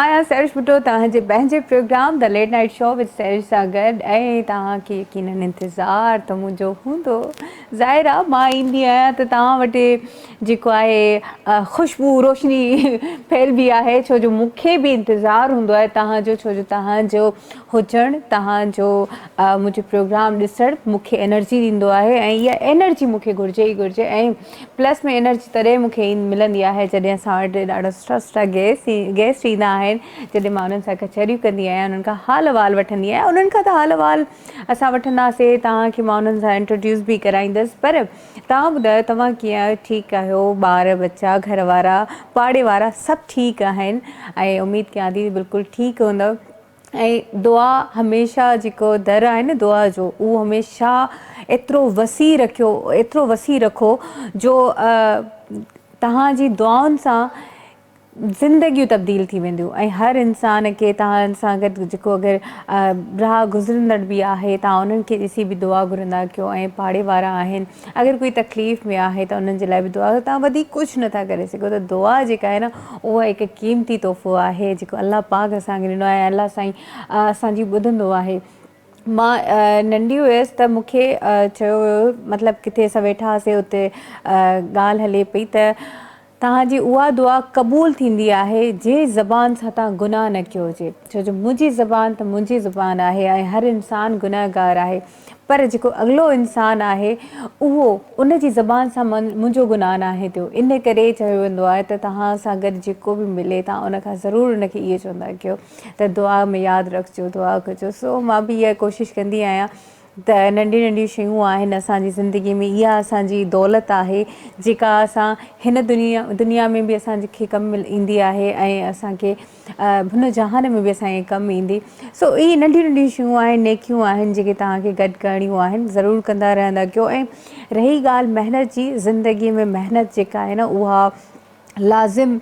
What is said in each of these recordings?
आहियां सैरिश भुट्टो तव्हांजे पंहिंजे programme the late night show with Sairish सां गॾु ऐं तव्हांखे यकीनन इंतज़ारु त मुंहिंजो हूंदो ज़ाहिर आहे मां ईंदी आहियां त तव्हां वटि जेको आहे ख़ुशबू रोशनी फैलबी आहे छो जो मूंखे बि इंतज़ारु हूंदो आहे तव्हांजो छो जो तव्हांजो हुजणु तव्हांजो मुंहिंजो प्रोग्राम ॾिसणु मूंखे एनर्जी ॾींदो आहे ऐं इहा एनर्जी मूंखे घुरिजे ई घुरिजे ऐं प्लस में एनर्जी तॾहिं मूंखे मिलंदी आहे जॾहिं असां वटि ॾाढा सुठा गेस्ट ईंदा आहिनि जॾहिं मां उन्हनि सां कचहरियूं कंदी आहियां उन्हनि खां हाल अहिवाल वठंदी आहियां उन्हनि खां त हाल अहिवाल असां वठंदासीं तव्हांखे मां उन्हनि सां इंट्रोड्यूस बि कराईंदसि पर तव्हां ॿुधायो तव्हां कीअं आहियो ठीकु आहियो ॿार बच्चा घर वारा पाड़े वारा सभु ठीकु आहिनि ऐं उमेदु कयां थी बिल्कुलु ठीकु हूंदव ऐं दुआ हमेशह जेको दर आहे न दुआ जो उहो हमेशह एतिरो वसी रखो जो तव्हांजी दुआउनि सां ज़िंदगियूं तब्दील थी वेंदियूं ऐं हर इंसान खे तव्हां सां गॾु जेको अगरि राह गुज़रंदड़ बि आहे तव्हां उन्हनि खे ॾिसी बि दुआ घुरंदा कयो ऐं पाड़े वारा आहिनि अगरि कोई तकलीफ़ में आहे त उन्हनि जे लाइ बि दुआ तव्हां वधीक कुझु नथा करे सघो त दुआ जेका आहे न उहा हिकु क़ीमती तोहफ़ो आहे जेको अलाह पाक असांखे ॾिनो आहे अलाह साईं असांजी ॿुधंदो आहे मां नंढी हुयसि त मूंखे चयो वियो मतिलबु किथे असां वेठा हुआसीं उते ॻाल्हि हले पई त तव्हांजी उहा दुआ क़बूलु थींदी आहे जंहिं ज़बान सां तव्हां गुनाह न कयो हुजे छो जो मुंहिंजी ज़बान त मुंहिंजी ज़बान आहे ऐं हर इंसानु गुनहगार आहे पर जेको अॻिलो इंसानु आहे उहो उनजी ज़बान सां मुंहिंजो गुनाह न आहे थियो इन करे चयो वेंदो आहे त तव्हां सां गॾु जेको बि मिले तव्हां उनखां ज़रूरु उनखे इहे चवंदा कयो त दुआ में यादि रखिजो दुआ कजो सो मां बि इहा कोशिशि कंदी आहियां त नंढियूं नंढियूं शयूं आहिनि असांजी ज़िंदगी में इहा असांजी दौलत आहे जेका असां हिन दुनिया में बि असांखे कमु ईंदी आहे ऐं असांखे हुन जहान में बि असांखे कमु ईंदी सो इहे नंढियूं नंढियूं शयूं आहिनि नेकियूं आहिनि जेके तव्हांखे गॾु करणियूं आहिनि ज़रूरु कंदा रहंदा कयो ऐं रही ॻाल्हि महिनत जी ज़िंदगीअ में महिनत जेका आहे न उहा लाज़िम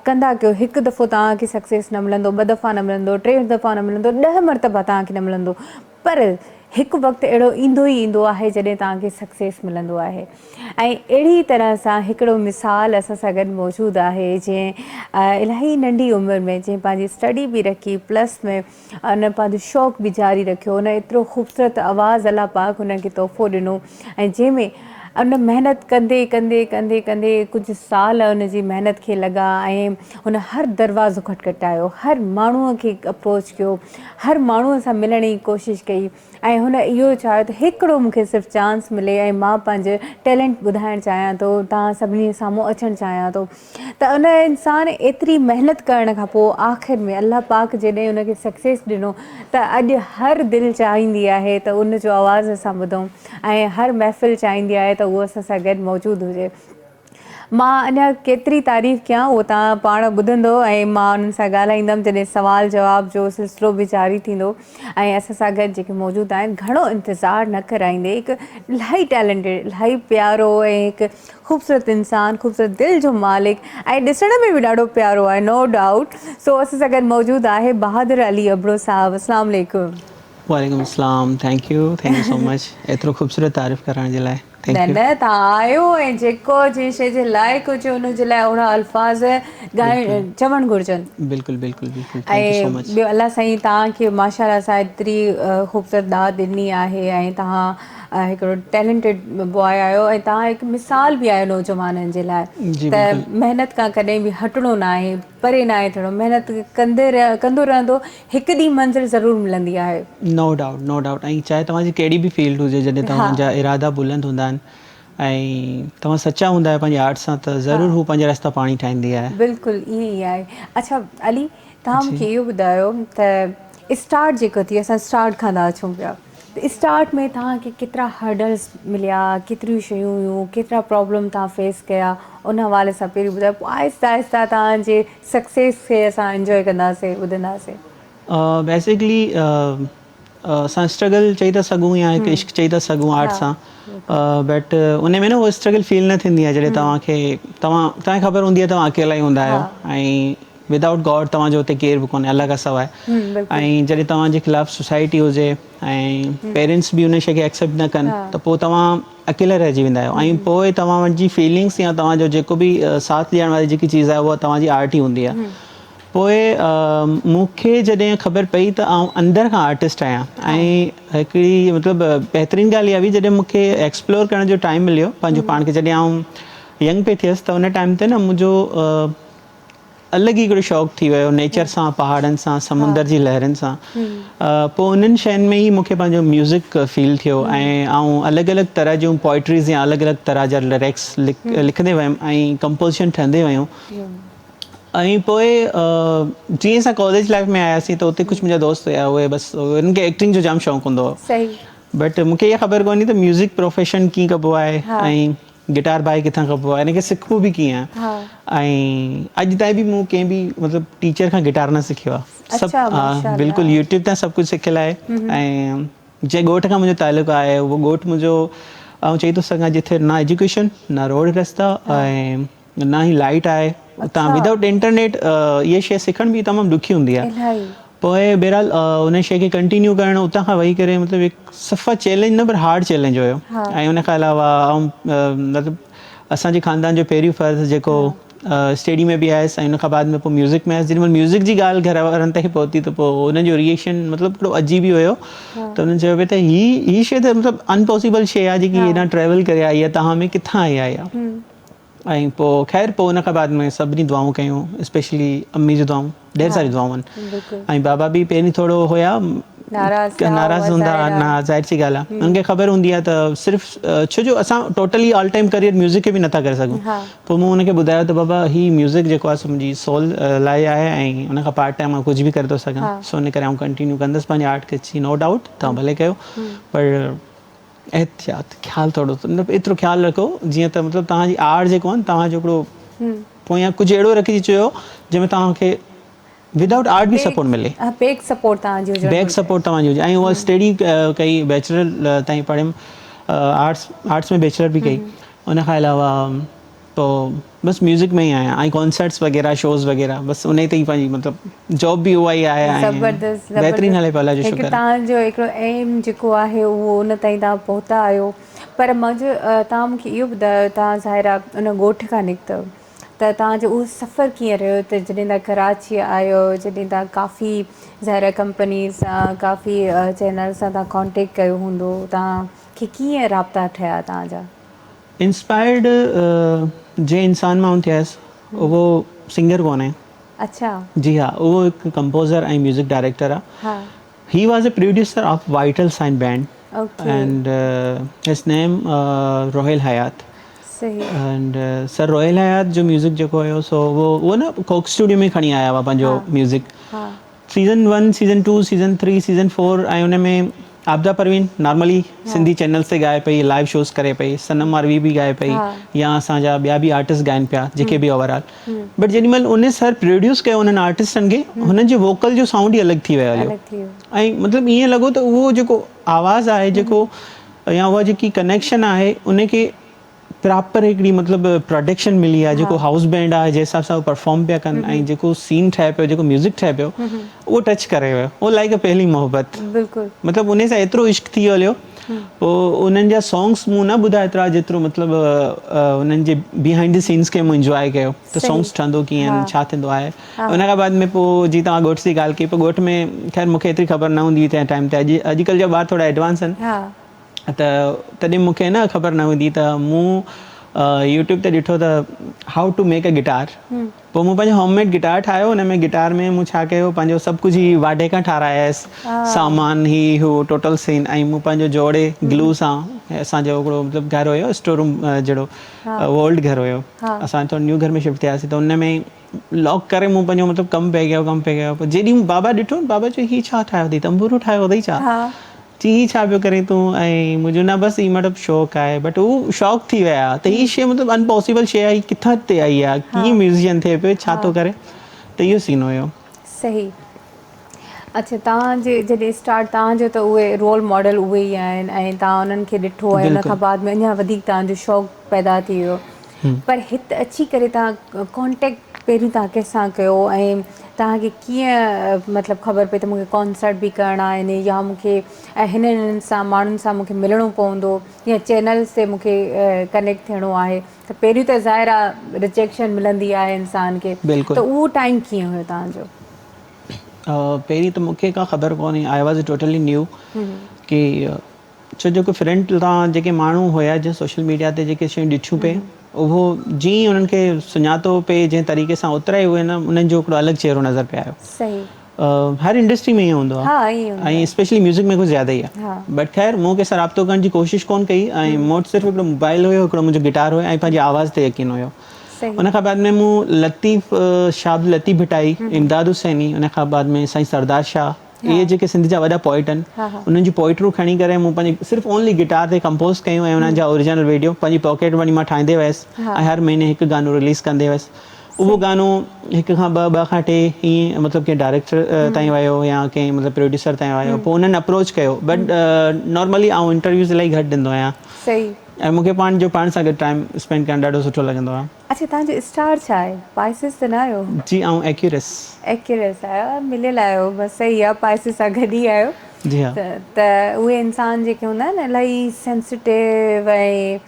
कंदा कयो हिकु दफ़ो तव्हांखे सक्सेस न मिलंदो ॿ दफ़ा न मिलंदो 3 दफ़ा न मिलंदो 10 मरतबा तव्हांखे न मिलंदो पर हिकु वक़्तु अहिड़ो ईंदो ई ईंदो आहे जॾहिं तव्हांखे सक्सेस मिलंदो आहे ऐं अहिड़ी तरह सां हिकिड़ो मिसाल असां सां गॾु मौजूदु आहे जंहिं इलाही नंढी उमिरि में जंहिं पंहिंजी स्टडी बि रखी प्लस में उन पंहिंजो शौक़ु बि जारी रखियो उन एतिरो ख़ूबसूरत आवाज़ु अलाह पाक हुनखे तोहफ़ो ॾिनो ऐं जंहिंमें उन महिनत कंदे कंदे कंदे कंदे कुझु साल उनजी महिनत खे लॻा ऐं हुन हर दरवाज़ो खटखटायो हर माण्हूअ खे अप्रोच कयो हर माण्हूअ सां मिलण जी कोशिशि कई ऐं हुन इहो चाहियो त हिकिड़ो मूंखे सिर्फ़ु चांस मिले ऐं मां पंहिंजो टैलेंट ॿुधाइणु चाहियां थो तव्हां सभिनी साम्हूं अचणु चाहियां थो त उन इंसान एतिरी महिनत करण खां पोइ आख़िर में अलाह पाक जॾहिं उनखे सक्सेस ॾिनो त अॼु हर दिलि चाहींदी आहे त उनजो आवाज़ु असां ॿुधूं ऐं हर महफ़िल चाहींदी आहे त उहो असां सां गॾु मौजूदु हुजे मां अञा केतिरी तारीफ़ कयां उहो तव्हां पाण ॿुधंदो ऐं मां उन्हनि सां ॻाल्हाईंदमि जॾहिं सुवाल जवाब जो सिलसिलो बि जारी थींदो ऐं असां सां गॾु जेके मौजूदु आहिनि घणो इंतज़ारु न कराईंदे हिकु इलाही टैलेंटेड इलाही प्यारो ऐं हिकु ख़ूबसूरत इंसानु ख़ूबसूरत दिलि जो मालिक ऐं ॾिसण में बि ॾाढो प्यारो आहे नो डाउट सो असां सां गॾु मौजूदु आहे बहादुर अली अबड़ो साहिबु अस्सलाम वालेकुम वालेकुम अस्सलाम थैंक यू सो मच एतिरो ख़ूबसूरत तारीफ़ करण जे लाइ न न तव्हां आयो ऐं जेको जंहिं शइ जे लाइक़ु हुजे हुनजे लाइ ओड़ा अल्फाज़ चवणु घुरिजनि बिल्कुलु बिल्कुलु बिल्कुलु ऐं ॿियो अलाह साईं तव्हांखे माशाअल्लाह सां एतिरी ख़ूबसूरत दाद ॾिनी आहे ऐं तव्हां हिकिड़ो टैलेंटेड बॉय आहियो ऐं तव्हां हिकु मिसाल बि आहियो नौजवाननि जे लाइ त महिनत खां कॾहिं बि हटिणो न आहे परे न आहे थियणो महिनत कंदो रहंदो हिकु ॾींहुं मंज़िल ज़रूरु मिलंदी आहे नो डाउट ऐं चाहे तव्हांजी कहिड़ी बि फील्ड हुजे जॾहिं तव्हांजा इरादा बुलंद हूंदा आहिनि ऐं तव्हां सचा हूंदा आहियो पंहिंजे आर्ट सां त ज़रूरु हू पंहिंजा रस्ता पाणी ठाहींदी आहे बिल्कुलु ईअं ई आहे अच्छा अली तव्हां मूंखे इहो ॿुधायो त स्टार्ट जेको थी असां स्टार्ट खां था अचूं पिया त स्टार्ट में तव्हांखे केतिरा हर्डल्स मिलिया केतिरियूं शयूं हुयूं केतिरा प्रॉब्लम तव्हां फेस कया उन हवाले सां पहिरीं ॿुधायो पोइ आहिस्ता आहिस्ता तव्हांजे सक्सेस खे असां इंजॉय कंदासीं ॿुधंदासीं बेसिकली असां स्ट्रगल चई था सघूं या हिकु इश्क चई था सघूं आर्ट सां बट उन में न उहा स्ट्रगल फील न थींदी आहे जॾहिं तव्हांखे ख़बर हूंदी आहे तव्हां अकेला ई हूंदा आहियो ऐं विदाउट गॉड तव्हांजो हुते केर बि कोन्हे अलाह खां सवाइ ऐं जॾहिं तव्हांजे ख़िलाफ़ु सोसाइटी हुजे ऐं पेरेंट्स बि उन शइ खे एक्सेप्ट न कनि त पोइ तव्हां अकेला रहिजी वेंदा आहियो ऐं पोइ तव्हांजी फीलिंग्स या तव्हांजो जेको बि साथ ॾियण वारी जेकी चीज़ आहे उहा तव्हांजी आर्ट ई हूंदी आहे पोइ मूंखे जॾहिं ख़बर पई त आउं अंदरि खां आर्टिस्ट आहियां ऐं हिकिड़ी मतिलबु बहितरीनु ॻाल्हि इहा हुई जॾहिं मूंखे एक्सप्लोर करण जो टाइम मिलियो पंहिंजो पाण खे जॾहिं आउं यंग पे थियसि त उन टाइम ते न मुंहिंजो अलॻि ई हिकिड़ो शौक़ु थी वियो नेचर सां पहाड़नि सां समुंड जी लहरुनि सां पोइ उन्हनि शयुनि में ई मूंखे पंहिंजो म्यूज़िक फील थियो ऐं आउं अलॻि अलॻि तरह जूं पोइट्रीज़ या अलॻि अलॻि तरह जा लिरिक्स लिखंदे वियुमि ऐं कंपोज़िशन ठहंदे वियूं ऐं पोइ जीअं असां कॉलेज लाइफ में आयासीं त उते कुझु मुंहिंजा दोस्त हुया उहे बसि उन्हनि खे एक्टिंग जो जाम शौक़ु हूंदो हो बट मूंखे इहा ख़बर कोन्हे त म्यूज़िक प्रोफेशन कीअं कबो आहे ऐं गिटार बाई किथां कबो आहे हिनखे सिखिबो बि कीअं आहे ऐं अॼु ताईं बि मूं कंहिं बि मतिलबु टीचर खां गिटार न सिखियो आहे सभु बिल्कुलु यूट्यूब तां सभु कुझु सिखियलु आहे ऐं जंहिं ॻोठ खां मुंहिंजो तालुक़ु आहे उहो ॻोठु मुंहिंजो आउं चई थो सघां जिथे न एजुकेशन न रोड रस्ता ऐं न ई लाइट आहे उतां विदाउट इंटरनेट इहा शइ सिखण बि तमामु ॾुखी हूंदी आहे पोइ बहरहाल उन शइ खे कंटिन्यू करणु उतां खां वेही करे मतिलबु हिकु सफ़ा चैलेंज न पर हार्ड चैलेंज हुयो ऐं उन खां अलावा मतिलबु असांजे ख़ानदान जो पहिरियों फ़र्ज़ु जेको स्टडी में बि आयसि ऐं उन खां बाद में पोइ म्यूज़िक में आयसि जेॾी महिल म्यूज़िक जी ॻाल्हि घर वारनि ताईं पहुती त पोइ हुनजो रिएक्शन मतिलबु हिकिड़ो अजीब ई हुयो त हुननि चयो पिए त हीअ शइ त मतिलबु अनपॉसिबल शइ आहे जेकी हेॾां ट्रेवल करे आई आहे तव्हां में किथां आई आहे ऐं पोइ ख़ैर पोइ उन खां बाद में सभिनी दुआऊं कयूं स्पेशली अम्मी जी दुआऊं ढेर सारी दुआऊं आहिनि ऐं बाबा बि पहिरीं थोरो हुया नाराज़ हूंदा न ज़ाहिर सी ॻाल्हि आहे उन्हनि खे ख़बर हूंदी आहे त सिर्फ़ु छो जो असां totally all time career music खे बि नथा करे सघूं पोइ मूं हुनखे ॿुधायो त बाबा हीअ म्यूज़िक जेको आहे सो मुंहिंजी सोल लाइ आहे ऐं उन खां पार्ट टाइम मां कुझु बि करे थो सघां सो इन करे आउं कंटिन्यू कंदुसि पंहिंजे आर्ट खे अची नो डाउट तव्हां भले कयो पर एहतियात ख़्यालु थोरो मतिलबु एतिरो ख़्यालु रखो जीअं त मतिलबु तव्हांजी आर्ट जेको आहे न तव्हांजो हिकिड़ो पोयां कुझु अहिड़ो रखिजी चयो जंहिंमें तव्हांखे विदाउट आर्ट बि सपोर्ट मिले बैक सपोर्ट तव्हांजी हुजे ऐं उहा स्टडी कई बैचलर ताईं पढ़ियमि आर्ट्स में बैचलर बि कई उन खां अलावा पोइ बसि म्यूज़िक में ई आहियां ऐं कॉन्सर्ट्स वग़ैरह शोज़ वग़ैरह बसि उन ते ई पंहिंजी मतिलबु जॉब बि उहा ई आहे ऐं बहितरीनु हले पियो अलाह जो शुक्र तव्हांजो हिकिड़ो एम जेको आहे उहो उन ताईं तव्हां पहुता आहियो पर मुंहिंजो तव्हां मूंखे इहो ॿुधायो तव्हां ज़ाहिरा उन ॻोठ खां निकितव त तव्हांजो उहो सफ़र कीअं रहियो त जॾहिं तव्हां कराची आहियो जॾहिं तव्हां काफ़ी ज़ाहिरा कंपनीज़ सां काफ़ी चैनल सां तव्हां कॉन्टेक्ट कयो हूंदो तव्हांखे कीअं राब्ता ठहिया तव्हांजा इंस्पायर्ड जे इंसान मां थियसि उहो सिंगर कोन्हे अच्छा जी हा उहो हिकु कंपोज़र ऐं म्यूज़िक डायरेक्टर आहे he was a producer of Vital Sign band and his name Rohail Hyatt and sir Rohail Hyatt जो म्यूज़िक जेको हुयो सो उहो न कोक स्टूडियो में खणी आया हुआ पंहिंजो music season 1 season 2 season 3 season 4 ऐं उन में आबदा परवीन नॉर्मली सिंधी चैनल्स ते ॻाए पई लाइव शोज़ करे पई सनम मारवी बि ॻाए पई या असांजा ॿिया बि आर्टिस्ट ॻाइनि पिया जेके बि ओवरऑल बट जेॾी महिल उन सर प्रोड्यूस कयो उन्हनि आर्टिस्टनि खे हुननि जे वोकल जो साउंड ई अलॻि थी वियो हलियो ऐं मतिलबु ईअं लॻो त उहो जेको आवाज़ु आहे जेको या उहा जेकी कनेक्शन आहे उनखे प्रॉपर हिकिड़ी मतिलबु प्रोडक्शन मिली आहे जेको हाउस बैंड आहे जंहिं हिसाब सां उहो परफॉर्म पिया कनि ऐं जेको सीन ठहे पियो जेको म्यूज़िक ठहे पियो उहो टच करे वियो उहो लाइक अ पहली मोहबत मतिलबु उन सां एतिरो इश्क थी वियो हलियो पोइ उन्हनि जा सॉन्ग्स मूं न ॿुधा एतिरा जेतिरो मतिलबु उन्हनि जे बिहाइंड द सीन्स खे मूं इंजॉय कयो त सॉन्ग्स ठहंदो कीअं छा थींदो आहे उन खां बाद में पोइ जीअं तव्हां ॻोठ जी ॻाल्हि कई पोइ ॻोठ में ख़ैर मूंखे एतिरी ख़बर न हूंदी तंहिं टाइम ते अॼुकल्ह जा ॿार थोरा एडवांस आहिनि त तॾहिं मूंखे न ख़बर न हूंदी त मूं यूट्यूब ते ॾिठो त हाउ टू मेक अ गिटार पोइ मूं पंहिंजो होममेड गिटार ठाहियो हुन में गिटार में मूं छा कयो पंहिंजो सभु कुझु ई वाढे खां ठारायसि सामान ही हू टोटल सीन ऐं मूं पंहिंजो जोड़े ग्लू सां असांजो हिकिड़ो मतिलबु घरु हुयो स्टोर रूम जहिड़ो ओल्ड घरु हुयो असां थोरो न्यू घर में शिफ्ट थियासीं त हुन में लॉक करे मूं पंहिंजो मतिलबु कमु पइजी वियो पोइ जेॾी बाबा ॾिठो बाबा चयो हीअ छा ठाहियो अथई तंबूरो ठाहियो अथई छा चई छा पियो करे तूं ऐं मुंहिंजो न बसि हीअ मतिलबु शौक़ु आहे बट उहो शौक़ु थी विया त हीअ शइ मतिलबु अनपॉसिबल शइ आहे किथां ते आई आहे कीअं म्यूज़िशियन थिए पियो छा थो करे त इहो सीन हुयो सही अच्छा तव्हांजे जॾहिं स्टार्ट तव्हांजो त उहे रोल मॉडल उहे ई आहिनि ऐं तव्हां उन्हनि खे ॾिठो ऐं उन खां बाद में अञा वधीक तव्हांजो शौक़ु पैदा थी वियो पर हिते अची करे तव्हां कॉन्टेक्ट पहिरीं तव्हां कंहिंसां कयो ऐं तव्हांखे कीअं मतिलबु ख़बर पई त मूंखे कॉन्सर्ट बि करणा आहिनि या मूंखे हिननि सां माण्हुनि सां मूंखे मिलणो पवंदो या चैनल्स ते मूंखे कनेक्ट थियणो आहे त पहिरियों त ज़ाहिर आहे रिजेक्शन मिलंदी आहे इंसान खे त बिल्कुलु उहो टाइम कीअं हुयो तव्हांजो? पहिरीं त मूंखे का ख़बर कोन्हे, आई वॉज टोटली न्यू की छो जेको फ्रंट तव्हां जेके माण्हू हुया जंहिं सोशल मीडिया ते जेके शयूं ॾिठियूं पे उहो जीअं ई उन्हनि खे सुञातो पे जंहिं तरीक़े सां उतराए हुए न उन्हनि जो हिकिड़ो अलॻि चहिरो नज़र पे आयो। सही। हर इंडस्ट्री में ईअं हूंदो हा आहे ईअं हूंदो ऐं आहे। स्पेशली म्यूज़िक में कुझु ज़्यादा ई आहे। हा बट ख़ैर मूं कंहिंसां राब्तो करण जी कोशिशि कोन कई ऐं मूं वटि सिर्फ़ु हिकिड़ो मोबाइल हुयो, हिकिड़ो मुंहिंजो गिटार हुयो ऐं पंहिंजी आवाज़ ते यकीन हुयो। सही। उन खां बाद में मूं लतीफ़ शाह लतीफ़ भिटाई, इमदाद हुसैनी, उन खां बाद में साईं सरदार शाह, इहे जेके सिंध जा वॾा पोइट आहिनि हा हा उन्हनि जी पोइटरूं खणी करे मूं पंहिंजी सिर्फ़ु ओनली गिटार ते कंपोज़ कयूं ऐं उन्हनि जा ओरिजिनल वीडियो पंहिंजी पॉकेट मनी मां ठाहींदे वियसि हा ऐं हर महीने हिकु गानो रिलीज़ कंदे वियसि। उहो गानो हिकु खां ॿ खां टे हीअं मतिलबु कंहिं डायरेक्टर ताईं वियो या कंहिं मतिलबु प्रोड्यूसर ताईं वियो, पोइ उन्हनि अप्रोच कयो। बट नॉर्मली आउं इंटरव्यूज़ इलाही घटि ॾींदो आहियां सही। ऐं मूंखे पाण सां गॾु टाइम स्पेंड करणु ॾाढो सुठो लॻंदो आहे। अच्छा तव्हांजो स्टार छा आहे? पाइसिस त न आहियो? जी आउं एक्यूरस। एक्यूरस आहियो, मिलियल आहियो, बसि सही आहे, पाइसिस सां गॾु ई आहियो। जी हा त उहे इंसान जेके हूंदा आहिनि इलाही सेंसिटिव ऐं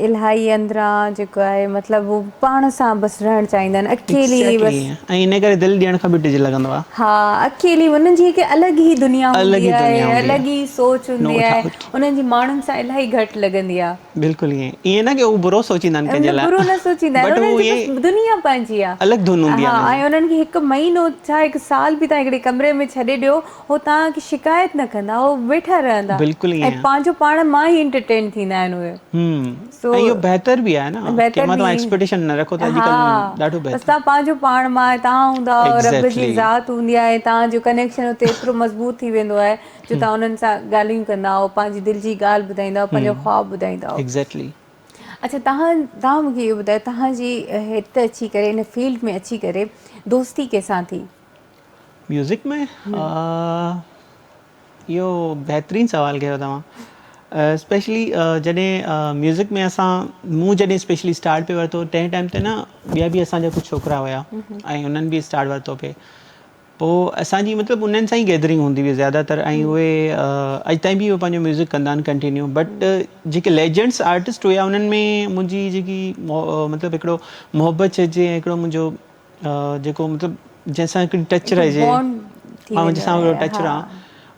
इलाही अंदरां जेको आहे मतिलबु उहो पाण सां बसि रहणु चाहींदा आहिनि, अकेली एक्ज़ैक्टली बसि। ऐं इन करे दिलि ॾियण खां बि ॾिज लॻंदो आहे। हा अकेली उन्हनि जी हिकु अलॻि ई दुनिया अलॻि हूंदी ई आहे, दुनिया हूंदी आहे, अलॻि ई सोच नो हूंदी आहे, डाउट। उन्हनि जी माण्हुनि सां इलाही घटि लॻंदी आहे। बिल्कुलु ईअं न की उहो बुरो सोचींदा आहिनि कंहिंजे लाइ, बुरो न सोचींदा आहिनि, बट उन्हनि उहो जी ईअं बसि दुनिया पंहिंजी आहे। अलॻि धुन हूंदी हा आहे हुनजी। ऐं उन्हनि खे हिकु महीनो छा हिकु साल बि तव्हां हिकिड़े कमरे में छॾे ॾियो हो तव्हांखे शिकायत न कंदा, हो वेठा रहंदा बिल्कुलु ऐं ईअं आहे। पंहिंजो पाण मां ई एंटरटेन थींदा आहिनि उहे। सो ऐं इहो बहितर बि आहे न, कंहिं बहितर मां तव्हां बि एक्सपेक्टेशन न रखो त हा अॼुकल्ह ॾाढो बसि बहितर। तव्हां पंहिंजो पाण मां तव्हां हूंदा रब जी एक्ज़ैक्टली ज़ात हूंदी आहे, तव्हांजो कनेक्शन हुते एतिरो मज़बूत थी वेंदो आहे जो तव्हां उन्हनि सां ॻाल्हियूं कंदा पंहिंजी दिलि जी ॻाल्हि ॿुधाईंदा पंहिंजो ख़्वाबु ॿुधाईंदा। एक्ज़ैक्टली अच्छा तव्हां मूंखे इहो ॿुधायो तव्हांजी हिते अची करे हिन फील्ड में अची करे दोस्ती कंहिंसां थी? म्यूज़िक में इहो बहितरीनु सवालु कयो तव्हां। स्पेशली जॾहिं म्यूज़िक में मूं जॾहिं स्पेशली स्टार्ट पे वरितो तंहिं टाइम ते न ॿिया बि असांजा कुझु छोकिरा हुया ऐं उन्हनि बि स्टार्ट वरितो पे। पोइ असांजी मतिलबु उन्हनि सां ई गैदरिंग हूंदी हुई ज़्यादातर ऐं उहे अॼु ताईं बि उहे पंहिंजो म्यूज़िक कंदा आहिनि कंटिन्यू। बट जेके लेजेंड्स आर्टिस्ट हुया उन्हनि में मुंहिंजी जेकी मतिलबु हिकिड़ो मोहबत चइजे हिकिड़ो मुंहिंजो जेको मतिलबु जंहिंसां हिकिड़ी टच हिकु रहिजे बॉन्ड थी ऐं वेंदो जंहिंसां आहे। हिकिड़ो टच हा रहां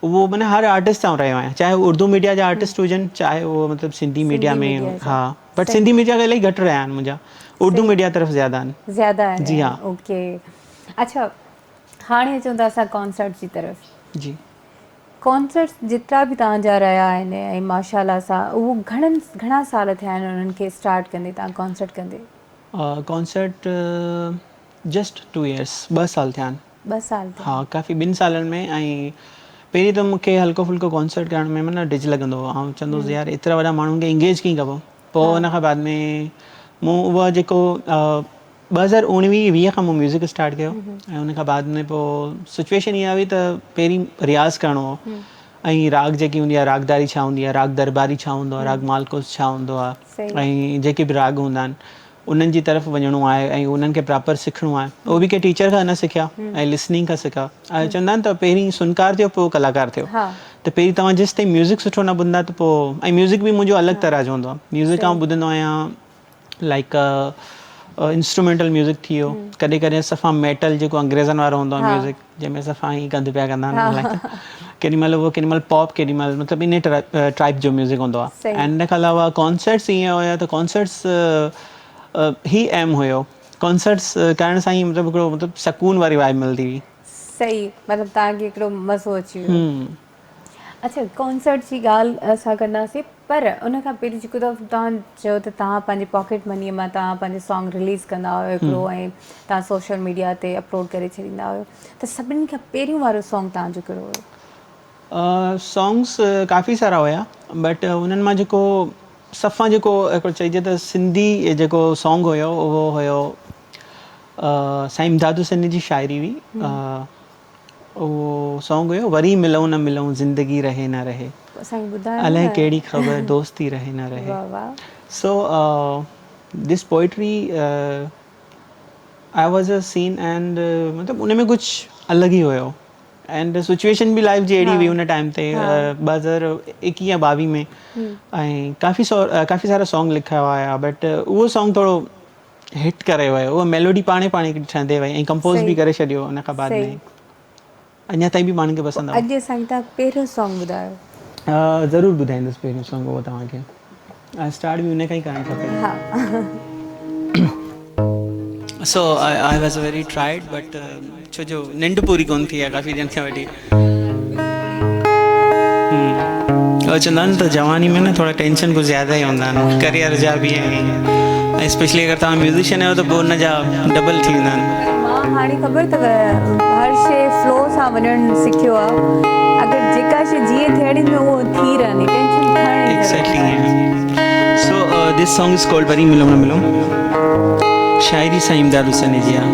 उहो माना हर आर्टिस्ट सां रहियो आहियां, चाहे उर्दू मीडिया जा आर्टिस्ट हुजनि चाहे उहो मतिलबु सिंधी मीडिया में। जा हा बट सही सिंधी मीडिया इलाही घटि रहिया आहिनि मुंहिंजा, उर्दू सही मीडिया तरफ़ ज़्यादा आहिनि। ज़्यादा आहिनि जी हा ओके। अच्छा हाणे अचूं था असां कॉन्सर्ट जी तरफ़। जी कॉन्सर्ट्स जेतिरा बि तव्हांजा रहिया आहिनि ऐं माशाल्लाह सां उहो घणा साल थिया आहिनि उन्हनि खे स्टार्ट कंदे तव्हां कॉन्सर्ट कंदे? कॉन्सर्ट जस्ट 2 इयर्स, 2 साल थिया आहिनि। 2 साल थिया हा आहिनि। काफ़ी 2 सालनि में। ऐं पहिरीं त मूंखे हल्को फुल्को कॉन्सर्ट करण में माना डिज लॻंदो हो, ऐं चवंदो हुउसि यार एतिरा वॾा माण्हुनि खे इंगेज कीअं कबो। पोइ उन खां बाद में मूं उहा जेको 2019-20 खां मूं म्यूज़िक स्टार्ट कयो ऐं उन खां बाद में पोइ सिचुएशन इहा हुई त पहिरीं रियाज़ करिणो हो ऐं राग जेकी हूंदी आहे रागदारी छा हूंदी आहे, राग दरबारी छा हूंदो आहे, राग मालकोस छा हूंदो सही आहे ऐं जेके बि राग हूंदा आहिनि उन्हनि जी तरफ़ वञिणो आहे ऐं उन्हनि खे प्रॉपर सिखिणो आहे। उहो बि कंहिं टीचर खां न सिखिया ऐं लिसनिंग खां सिखिया। ऐं चवंदा आहिनि त पहिरीं सुनकार थियो पोइ कलाकार थियो। हा त पहिरीं तव्हां जेसि ताईं म्यूज़िक सुठो न ॿुधंदा त पोइ ऐं म्यूज़िक बि मुंहिंजो अलॻि तरह जो हूंदो आहे। म्यूज़िक आउं सही ॿुधंदो आहियां लाइक इंस्ट्रूमेंटल म्यूज़िक थी वियो, कॾहिं कॾहिं सफ़ा मेटल जेको अंग्रेज़नि वारो हूंदो आहे हा म्यूज़िक जंहिंमें सफ़ा ई गंद पिया कंदा हा आहिनि लाइक केॾी महिल उहो केॾी महिल पॉप केॾी महिल मतिलबु इन टाइप जो म्यूज़िक हूंदो आहे। ऐं सही इन खां अलावा कॉन्सर्ट्स ईअं हुया त कॉन्सर्ट्स ही एम हुयो, कॉन्सर्ट्स करण सां ई मतिलबु हिकिड़ो मतिलबु सुकून वारी वाइब मिलंदी हुई। सही मतिलबु तव्हांखे हिकिड़ो मज़ो अची वियो। हम्म अच्छा कॉन्सर्ट जी ॻाल्हि असां कंदासीं पर उन खां पहिरीं जेको तव्हां चयो त तव्हां पंहिंजे पॉकेट मनीअ मां तव्हां पंहिंजो सॉन्ग रिलीज़ कंदा हुयो हिकिड़ो ऐं तव्हां सोशल मीडिया ते अपलोड करे छॾींदा हुयो, त सभिनी खां पहिरियों वारो सॉन्ग तव्हांजो कहिड़ो हुयो? सॉन्ग्स काफ़ी सारा हुया बट उन्हनि मां जेको सफ़ा जेको हिकिड़ो चइजे त सिंधी जेको सॉन्ग हुयो उहो हुयो साईं इमदाद हुसैन जी शाइरी हुई। उहो सॉन्ग हुयो वरी मिलूं न मिलूं ज़िंदगी रहे न रहे, असांखे ॿुधायो अलाए न। कहिड़ी ख़बर दोस्ती रहे न रहे। वाह वाह so this poetry I was a scene and मतिलबु उन में कुछ अलॻि ई हुयो एंड सिचुएशन बि लाइफ जी अहिड़ी हुई उन टाइम ते 2021 या 22 में ऐं काफ़ी सारा सॉन्ग लिखिया हुआ बट उहो सॉन्ग थोरो हिट करे वियो उहा मेलोडी पाणे ठहंदे वई ऐं कंपोज़ बि करे छॾियो उन खां बाद में अञा ताईं बि माण्हुनि खे पसंदि अॼु असांखे तव्हां पहिरियों सॉन्ग ॿुधायो आहे ज़रूरु ॿुधाईंदुसि पहिरियों सॉन्ग उहो तव्हांखे स्टार्ट बि उन खां ई करणु खपे so I was very tried but छो जो निंड पूरी कोन थी आहे काफ़ी ॾींहंनि खां वठी चवंदा आहिनि त जवानी में न थोरा टेंशन कुझु ज़्यादा ई हूंदा आहिनि करियर जा बि ऐं स्पेशली अगरि तव्हां म्यूज़िशियन आहियो त पोइ हुन जा डबल थी वेंदा आहिनि मां हाणे ख़बर अथव हर शइ फ्लो सां वञणु सिखियो आहे अगरि जेका शइ जीअं थियणी में उहो थी रहंदी टेंशन खणण exactly so this song is called वरी मिलूं न मिलूं शायरी सां इमदाद हुसैन जी आहे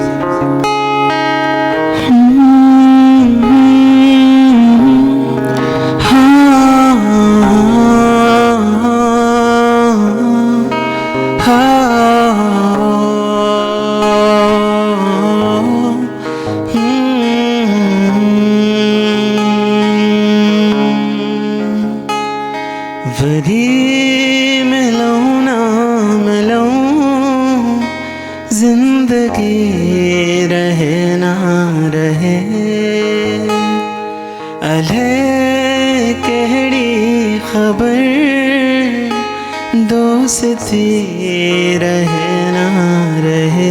दोस्ती रहे ना रहे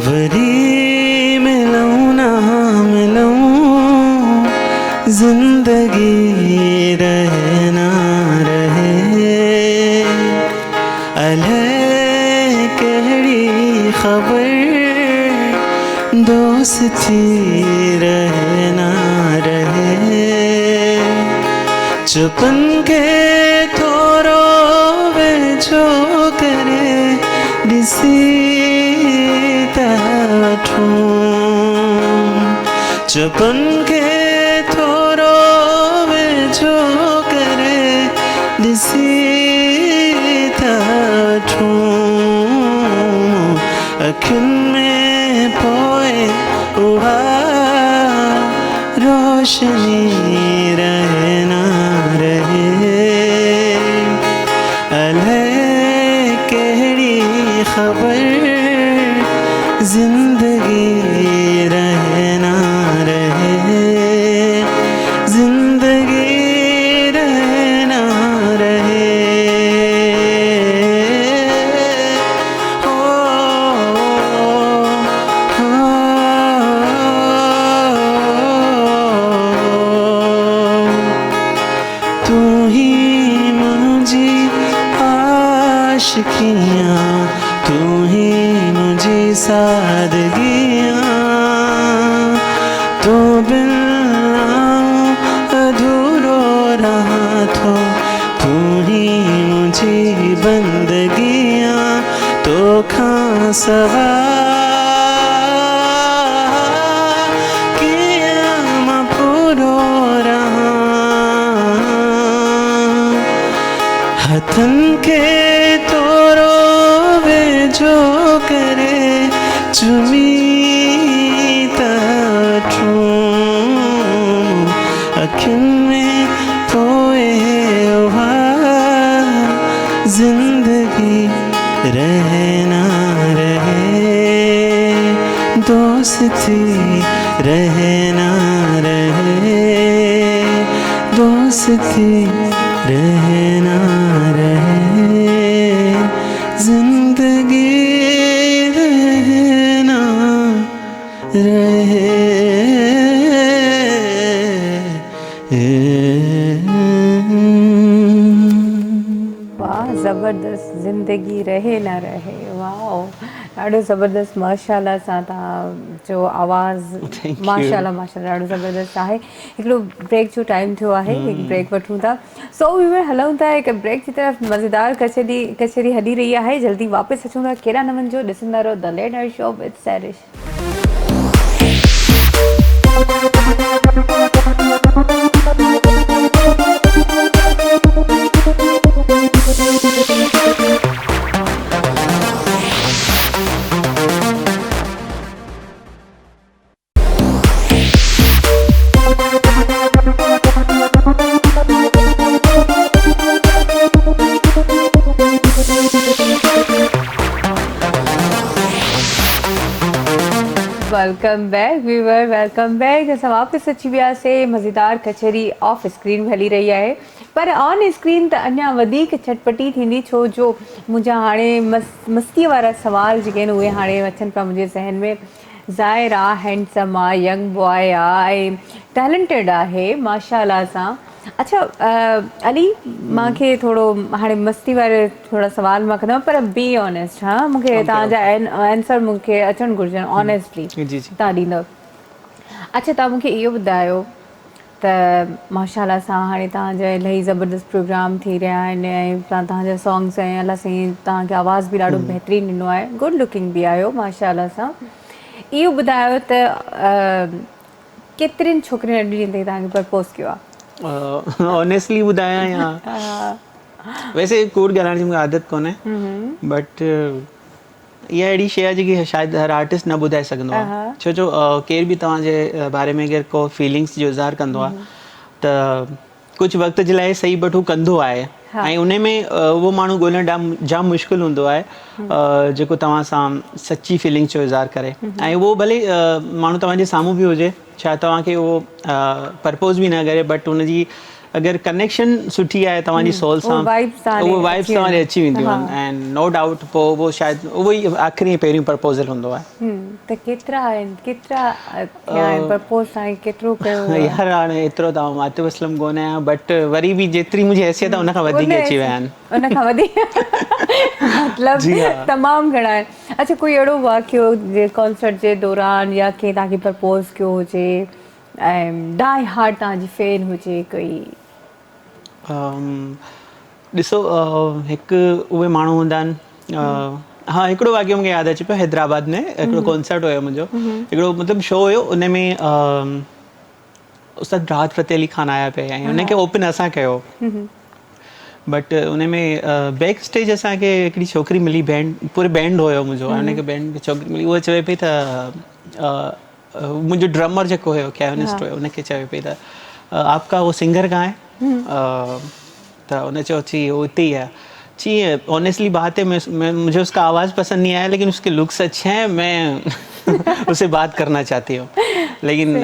वरी मिलूं ना मिलूं जिंदगी रहे ना रहे कड़ी खबर दोस्ती रहे ना रहे चुपन के थोरो वेझो करे ॾिसी त वठूं चुपन के थोरो वेझो करे ॾिसी अखियुनि में पोए उहा रोशनी रहे ना रहे अलाए कहिड़ी ख़बर ज़िंदगी रहे ना रहे ज़िंदगी रहे ना रहे आशिकियाँ तू ही मुझे सादगियाँ तो बिन अधूरो रहा तो तू ही मुझे बंदगियाँ तो खां सवा किया मैं पूरो रहा हथन के जो करे चुमी तूं अखियुनि में पोए उहा ज़िंदगी रहे ना रहे दोस्ती रहे ना रहे दोस्ती रहे ना रहे जिंदगी रहना रहे वाह ज़बरदस्त ज़िंदगी रहे ना रहे वाह ॾाढो ज़बरदस्त माशाल्लाह सां तव्हां जो आवाज़ Thank you. माशाल्लाह माशाल्लाह ॾाढो ज़बरदस्त आहे। हिकिड़ो ब्रेक जो टाइम थियो आहे, हिकु ब्रेक वठूं था। सो वीवर हलूं था हिकु ब्रेक जी तरफ़। मज़ेदार कचेरी हली रही आहे, जल्दी वापसि अचूं था। केॾा न वञिजो, ॾिसंदा रहो the late night show with Sairish. Welcome back viewer, welcome back. असां वापसि अची वियासीं। मज़ेदार कचेरी ऑफ स्क्रीन हली रही आहे, पर ऑन स्क्रीन त अञा वधीक चटपटी थींदी, छो जो मुंहिंजा हाणे मस्तीअ वारा सुवाल जेके आहिनि उहे हाणे अचनि पिया मुंहिंजे ज़हन में। ज़ाहिर आहे हैंडसम आहे, यंग बॉय आहे, ऐं टैलेंटेड आहे माशाल्लाह सां। अच्छा अली, मूंखे थोरो हाणे मस्ती वारे थोरा सुवाल मां कंदमि, पर बी ऑनेस्ट। हा, मूंखे तव्हांजा आंसर मूंखे अचणु घुरिजनि ऑनेस्टली, तव्हां ॾींदव। अच्छा, तव्हां मूंखे इहो ॿुधायो त माशाल्लाह सां हाणे तव्हांजा इलाही ज़बरदस्त प्रोग्राम थी रहिया आहिनि, ऐं तव्हांजा सॉन्ग्स ऐं अलाह साईं तव्हांखे आवाज़ बि ॾाढो बहितरीनु ॾिनो आहे, गुड लुकिंग बि आहियो माशाल्लाह सां। इहो ॿुधायो त केतिरनि छोकिरियुनि अॼु ॾींहं ताईं तव्हांखे प्रपोज़ कयो आहे? ऑनेस्टली ॿुधायां या वैसे कूड़ ॻाल्हाइण जी मूंखे आदत कोन्हे, बट इहा अहिड़ी शइ आहे जेकी शायदि हर आर्टिस्ट न ॿुधाए सघंदो आहे, छो जो केर बि तव्हांजे बारे में अगरि को फीलिंग्स जो इज़हार कंदो आहे त कुझु वक़्त जे लाइ सही बटू कंदो आहे, ऐं उन में उहो माण्हू ॻोल्हणु जाम मुश्किल हूंदो आहे जेको तव्हां सां सची फीलिंग्स जो इज़हार करे। ऐं उहो भले माण्हू तव्हांजे साम्हूं बि हुजे, छा तव्हांखे उहो पर्पोज़ बि न करे, बट हुनजी अगरि कनेक्शन सुठी आहे तव्हांजी सोल सां, उहो वाइब्स तव्हांखे अची वेंदियूं आहिनि, ऐं नो डाउट पोइ उहो शायदि उहो ई आख़िरी पहिरियों प्रपोज़ल हूंदो आहे। त केतिरा प्रपोज़ तव्हां केतिरो कयो? यार हाणे एतिरो त आउं आतिफ़ असलम कोन आहियां, बट वरी बि जेतिरी मुंहिंजी हैसियत आहे उनखां वधीक अची विया आहिनि। उनखां वधीक मतिलबु तमामु घणा आहिनि। अच्छा, कोई अहिड़ो वाक़ियो जे कॉन्सर्ट जे दौरान या कंहिं तव्हांखे प्रपोज़ कयो हुजे ऐं डाई हार्ट तव्हांजी फैन हुजे कोई? ॾिसो, हिकु उहे माण्हू हूंदा आहिनि। हा, हिकिड़ो वाक़ियो मूंखे यादि अचे पियो। हैदराबाद में हिकिड़ो कॉन्सर्ट हुयो मुंहिंजो, हिकिड़ो मतिलबु शो हुयो, उन में उस्ताद राहत फ़तेह अली ख़ान आया पिया, ऐं उनखे ओपन असां कयो। बट उन में बैक स्टेज असांखे हिकिड़ी छोकिरी मिली, बैंड पूरे बैंड हुयो मुंहिंजो, ऐं उनखे बैंड में छोकिरी मिली, उहा चवे पई त मुंहिंजो ड्रमर जेको हुयो, कैवनिस्ट हुयो, उनखे चवे पई त आपका वो सिंगर कहाँ है? त उन चयो ची वो इतनी है। ची ऑनेस्टली बात है, मुझे उसका आवाज़ पसंद नहीं आया, लेकिन उसके लुक्स अच्छे हैं, मैं उससे बात करना चाहती हूँ। लेकिन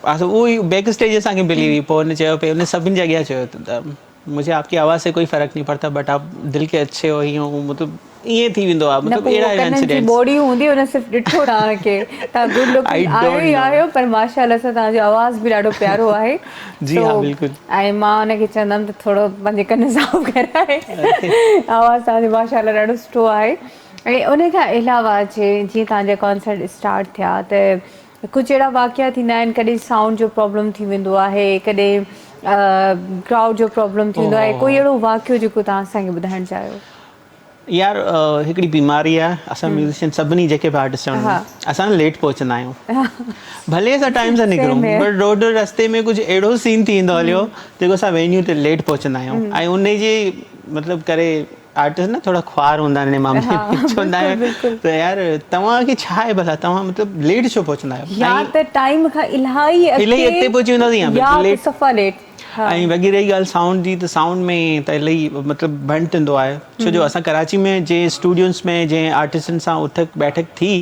वो बैक स्टेज असांखे मिली हुई, पोइ उन चयो पियो, उन सभिनि जे अॻियां चयो त मुझे आपकी आवाज़ से कोई फ़र्क नहीं पड़ता, बट आप दिल के अच्छे हो, हीअं मतलब ईअं थी वेंदो आहे। मतलब अहिड़ा इंसिडेंट्स बॉडी हूंदी हुन सिर्फ़ु ॾिठो तव्हांखे, तव्हां गुड लुकिंग आहियो ई आहियो, पर माशाल्लाह सां तव्हांजो आवाज़ बि ॾाढो प्यारो आहे। जी हा, बिल्कुलु। ऐं मां हुनखे चवंदमि त थोरो पंहिंजे कन साफ़ कराए, आवाज़ तव्हांजो माशाल्लाह ॾाढो सुठो आहे। ऐं उन खां अलावा जीअं तव्हांजा कॉन्सर्ट स्टार्ट थिया त कुझु अहिड़ा वाक़िया थींदा आहिनि, कॾहिं साउंड जो प्रॉब्लम थी वेंदो आहे, कॾहिं क्राउड जो प्रॉब्लम थींदो आहे, कोई अहिड़ो वाक़ियो जेको तव्हां असांखे ॿुधाइणु चाहियो? यार हिकिड़ी बीमारी आहे, असां म्यूज़िशियन सभिनी जेके बि आर्टिस्ट आहियूं, असां लेट पहुचंदा आहियूं। भले असां टाइम सां निकिरूं, बट रोड रस्ते में कुझु अहिड़ो सीन थी वेंदो हलियो जेको असां वेन्यू ते लेट पहुचंदा आहियूं, ऐं उन जे मतिलबु करे आर्टिस्ट न थोरा ख्वार हूंदा आहिनि मामले में, चवंदा आहिनि त यार तव्हांखे छा आहे भला, तव्हां मतिलबु लेट छो पहुचंदा आहियो? या त टाइम खां इलाही अॻिते पहुची वेंदासीं, या सफ़ा लेट। ऐं बाक़ी रही ॻाल्हि साउंड जी, त साउंड में त इलाही मतिलबु भंड थींदो आहे, छो जो असां कराची में जंहिं स्टूडियोज़ में जंहिं आर्टिस्टनि सां उथक बैठक थी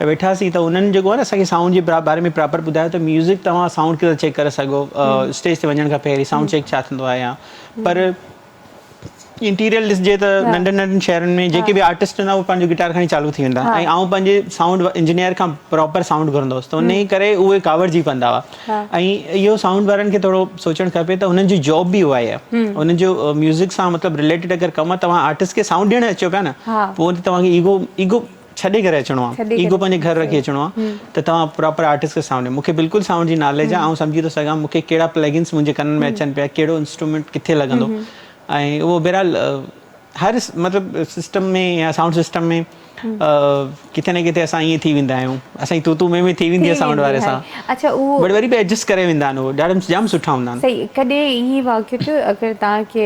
वेठासीं, त उन्हनि जेको आहे न असांखे साउंड जे बारे में प्रॉपर ॿुधायो त म्यूज़िक तव्हां साउंड खे चेक करे सघो, स्टेज ते वञण खां पहिरीं साउंड चेक छा थींदो आहे। या पर इंटीरियर ॾिसजे त नंढनि नंढनि शहरनि में जेके बि आर्टिस्ट हूंदा उहे पंहिंजो गिटार खणी चालू थी वेंदा, ऐं आउं पंहिंजे साउंड इंजीनियर खां प्रॉपर साउंड घुरंदो हुउसि, त उन ई करे उहे कावड़जी पवंदा हुआ। ऐं इहो साउंड वारनि खे थोरो सोचणु खपे त उन्हनि जी जॉब बि उहा आहे, उन्हनि जो म्यूज़िक सां मतिलबु रिलेटेड अगरि कमु तव्हां आर्टिस्ट खे साउंड ॾियणु अचो पिया न, पोइ तव्हांखे ईगो छॾे करे अचिणो आहे, ईगो पंहिंजे घर रखी अचिणो आहे, त तव्हां प्रॉपर आर्टिस्ट खे साउंड ॾियो। मूंखे बिल्कुलु साउंड जी नॉलेज आहे, ऐं सम्झी थो सघां मूंखे कहिड़ा प्लगइन्स मुंहिंजे कननि में अचनि पिया, कहिड़ो इंस्ट्रूमेंट किथे लॻंदो, ऐं उहो बहरहाल हर मतिलबु सिस्टम में या साउंड सिस्टम में किथे न किथे असां ईअं थी वेंदा आहियूं, असांजी तू में थी वेंदी आहे साउंड वारे सां। अच्छा, उहो वरी बि एडजस्ट करे वेंदा आहिनि, उहो ॾाढा जाम सुठा हूंदा आहिनि। सही। कॾहिं ईअं वाक़ियो थियो अगरि तव्हांखे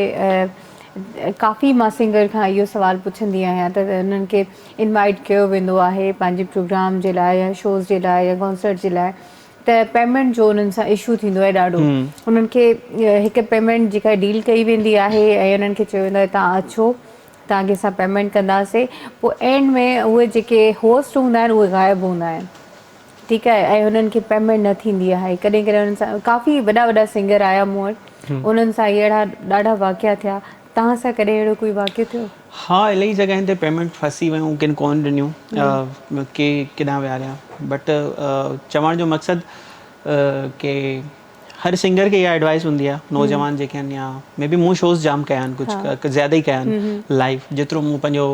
काफ़ी मां सिंगर खां इहो सुवालु पुछंदी आहियां त उन्हनि खे इनवाइट कयो वेंदो आहे पंहिंजे प्रोग्राम जे लाइ या शोज़ जे लाइ या कॉन्सर्ट जे लाइ, त पेमेंट जो उन्हनि सां इशू थींदो आहे ॾाढो। उन्हनि खे हिकु पेमेंट जेका डील कई वेंदी आहे ऐं उन्हनि खे चयो वेंदो आहे तव्हां अचो, तव्हांखे असां पेमेंट कंदासीं, पोइ एंड में उहे जेके होस्ट हूंदा आहिनि उहे ग़ाइबु हूंदा आहिनि, ठीकु आहे, ऐं उन्हनि खे पेमेंट न थींदी आहे। कॾहिं कॾहिं उन्हनि सां काफ़ी वॾा वॾा सिंगर आया मूं वटि, उन्हनि सां अहिड़ा ॾाढा वाक़िया थिया। तव्हां सां कॾहिं अहिड़ो कोई वाक़ियो थियो? हा, इलाही जॻहियुनि ते पेमेंट फसी वियूं, किन कोन ॾिनियूं, के केॾां विहारिया, बट चवण जो मक़सदु के हर सिंगर खे इहा एडवाइस हूंदी आहे, नौजवान जेके आहिनि या मे बी मूं शोज़ जाम कया आहिनि, कुझु ज़्यादा ई कया आहिनि लाइव, जेतिरो मूं पंहिंजो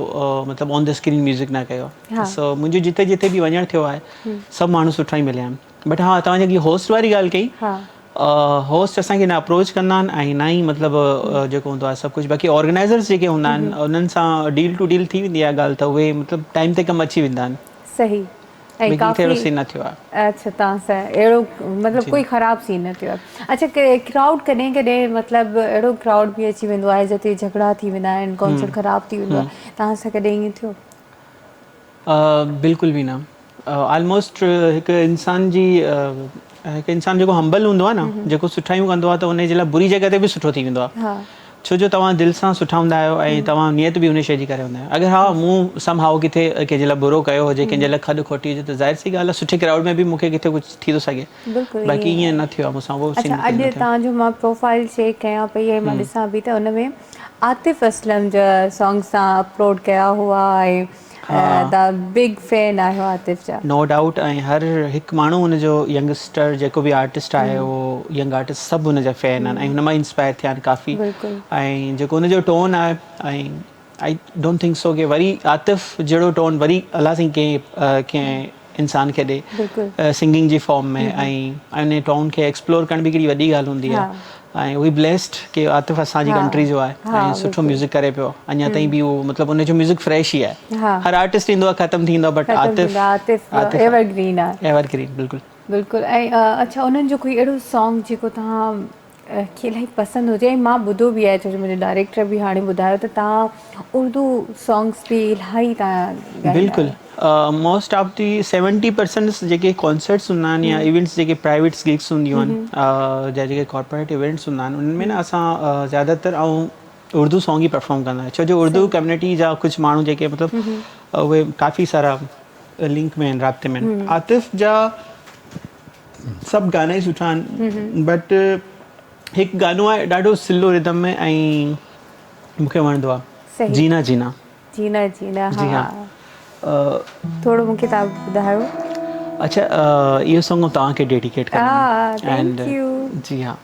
मतिलबु ऑन द स्क्रीन म्यूज़िक न कयो आहे। सो मुंहिंजो जिते जिते बि वञणु थियो आहे सभु माण्हू सुठा ई मिलिया आहिनि। बट हा, तव्हां जेकी होस्ट वारी ॻाल्हि कई, होस्ट असांखे न अप्रोच कंदा आहिनि ऐं न ई मतिलबु जेको हूंदो आहे सभु कुझु, बाक़ी ऑर्गेनाइज़र्स जेके हूंदा आहिनि उन्हनि सां डील टू डील थी वेंदी आहे ॻाल्हि, त उहे मतिलबु टाइम ते कमु अची वेंदा आहिनि। सही। ऐं काफ़ी अहिड़ो सीन न थियो आहे। अच्छा, तव्हां सां अहिड़ो मतिलबु कोई ख़राबु सीन न थियो आहे। अच्छा, क्राउड कॾहिं कॾहिं मतिलबु अहिड़ो क्राउड बि अची वेंदो आहे जिते झगड़ा थी वेंदा आहिनि, कॉन्सर्ट ख़राबु थी वेंदो आहे, तव्हां सां कॾहिं ईअं थियो? बिल्कुल भी ना। ऑलमोस्ट हिकु इंसान जी हिकु इंसान जेको हम्बल हूंदो आहे न, जेको सुठायूं कंदो आहे, त उन जे लाइ बुरी जॻह ते बि सुठो थी वेंदो आहे। छो जो तव्हां दिलि सां सुठा हूंदा आहियो ऐं तव्हां नियत बि उन शइ जी करे हूंदा आहियो। अगरि हा मूं सम हाउ किथे कंहिंजे लाइ बुरो कयो हुजे, कंहिंजे लाइ खॾु खोटी हुजे, त ज़ाहिर सी ॻाल्हि आहे सुठे क्राउड में बि मूंखे किथे कुझु थी थो सघे, बाक़ी ईअं न थियो आहे मूंसां उहो सीन। अच्छा, अॼु तव्हांजो मां प्रोफाइल चेक कयां पई ऐं मां ॾिसां पई त उन में आतिफ़ असलम जा सॉन्ग्स तव्हां अपलोड कया हुआ ऐं तव्हां बिग फैन आहियो आतिफ़ जा। नो डाउट। ऐं हर हिकु माण्हू हुनजो यंगस्टर जेको बि आर्टिस्ट आहे, उहो यंग आर्टिस्ट सभु हुनजा फैन आहिनि ऐं हुन मां इंस्पायर थिया आहिनि काफ़ी। ऐं जेको हुनजो टोन आहे, ऐं आई डोंट थिंक सो कि वरी आतिफ़ जहिड़ो टोन वरी अलाह साईं कंहिं इंसान खे ॾे सिंगिंग जी फॉर्म में, ऐं उन टोन खे एक्सप्लोर करण बि कहिड़ी वॾी ॻाल्हि हूंदी आहे। ऐं वी ब्लेस्ड कि आतिफ़ असांजी कंट्री जो आहे ऐं सुठो म्यूज़िक करे पियो अञा ताईं बि। उहो मतिलबु उनजो म्यूज़िक फ्रेश ई आहे। हर आर्टिस्ट ईंदो आहे, ख़तमु थींदो आहे, बट आतिफ़ एवरग्रीन आहे। एवरग्रीन, बिल्कुलु बिल्कुलु। ऐं अच्छा, उन्हनि जो कोई अहिड़ो सॉन्ग जेको तव्हां खे इलाही पसंदि हुजे? ऐं मां ॿुधो बि आहे, छो जो मुंहिंजो डायरेक्टर बि हाणे ॿुधायो त तव्हां उर्दू सॉन्ग्स बि इलाही तव्हां। बिल्कुलु। मोस्ट ऑफ दी 70% जेके कॉन्सर्ट्स हूंदा आहिनि या इवेंट्स जेके प्राइवेट गिग्स हूंदियूं आहिनि, या जेके कॉर्पोरेट इवेंट्स हूंदा आहिनि, उनमें न असां ज़्यादातर उर्दू सॉन्ग ई परफॉर्म कंदा आहियूं। छो जो उर्दू कम्युनिटी जा कुझु माण्हू जेके मतिलबु उहे काफ़ी सारा लिंक में आहिनि, राब्ते में आहिनि। आतिफ़ जा सभु गाना ई सुठा आहिनि, बट हिकु गानो आहे ॾाढो स्लो रिदम में ऐं मूंखे वणंदो आहे, जीना जीना। जीना जीना, जी हाँ। थोरो मूंखे तव्हां ॿुधायो। अच्छा, इहो सॉन्ग तव्हांखे डेडिकेट कंदा थैंक यू। जी हाँ।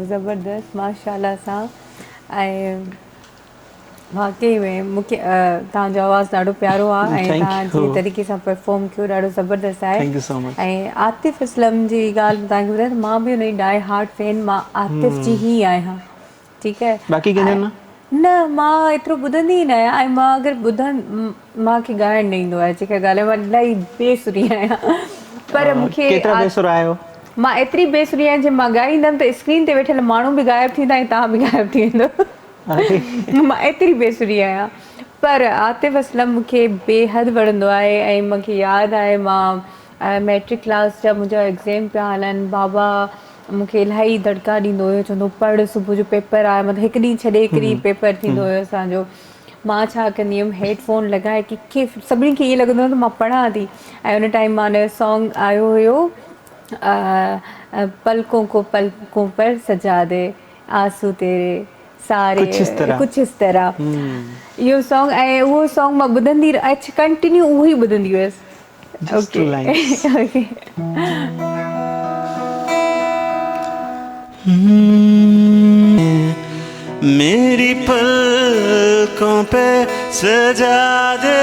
ज़बरदस्त, माशाल्लाह सां। ऐं वाकई में मूंखे तव्हांजो आवाज़ु ॾाढो प्यारो आहे ऐं तव्हां जीअं तरीक़े सां परफॉर्म कयो ॾाढो ज़बरदस्त आहे। Thank you so much. ऐं आतिफ़ असलम जी ॻाल्हि तव्हांखे ॿुधायां त मां बि हुनजी डाई हार्ट फैन मां आतिफ़ जी ई आहियां, ठीकु आहे। बाक़ी कंहिंजो न, मां एतिरो ॿुधंदी ई न आहियां। ऐं मां अगरि ॿुधनि, मूंखे ॻाइणु न ईंदो आहे, जेका ॻाल्हि आहे, मां इलाही बेसुरी आहियां। पर मूंखे केतिरा बेसुरा आहियो? मां एतिरी बेसुरी आहियां, जे मां ॻाईंदमि त स्क्रीन ते वेठल माण्हू बि ग़ाइबु थींदा ऐं तव्हां बि ग़ाइबु थी वेंदो। मां एतिरी बेसुरी आहियां। पर आतिफ़ असलम मूंखे बेहदि वणंदो आहे। ऐं मूंखे यादि आहे, मां मैट्रिक क्लास जा मुंहिंजा एग्ज़ाम पिया हलनि, बाबा मूंखे इलाही दड़का ॾींदो हुयो, चवंदो पढ़, सुबुह जो पेपर आहे, मतिलबु हिकु ॾींहुं छॾे हिकु ॾींहुं पेपर थींदो हुयो असांजो। मां छा कंदी हुयमि, हेडफ़ोन लॻाए कंहिंखे सभिनी खे ईअं लॻंदो हुयो त मां पढ़ां थी। ऐं उन टाइम मां हुनजो सॉन्ग आयो हुयो, पलकों को पलकों पर सजा दे आंसू तेरे सारे कुछ इस तरह इहो सॉन्ग ऐं उहो सॉन्ग मां ॿुधंदी कंटिन्यू उहो ई ॿुधंदी हुयसि Just two lines. ओके मेरी पलकों पे सजा दे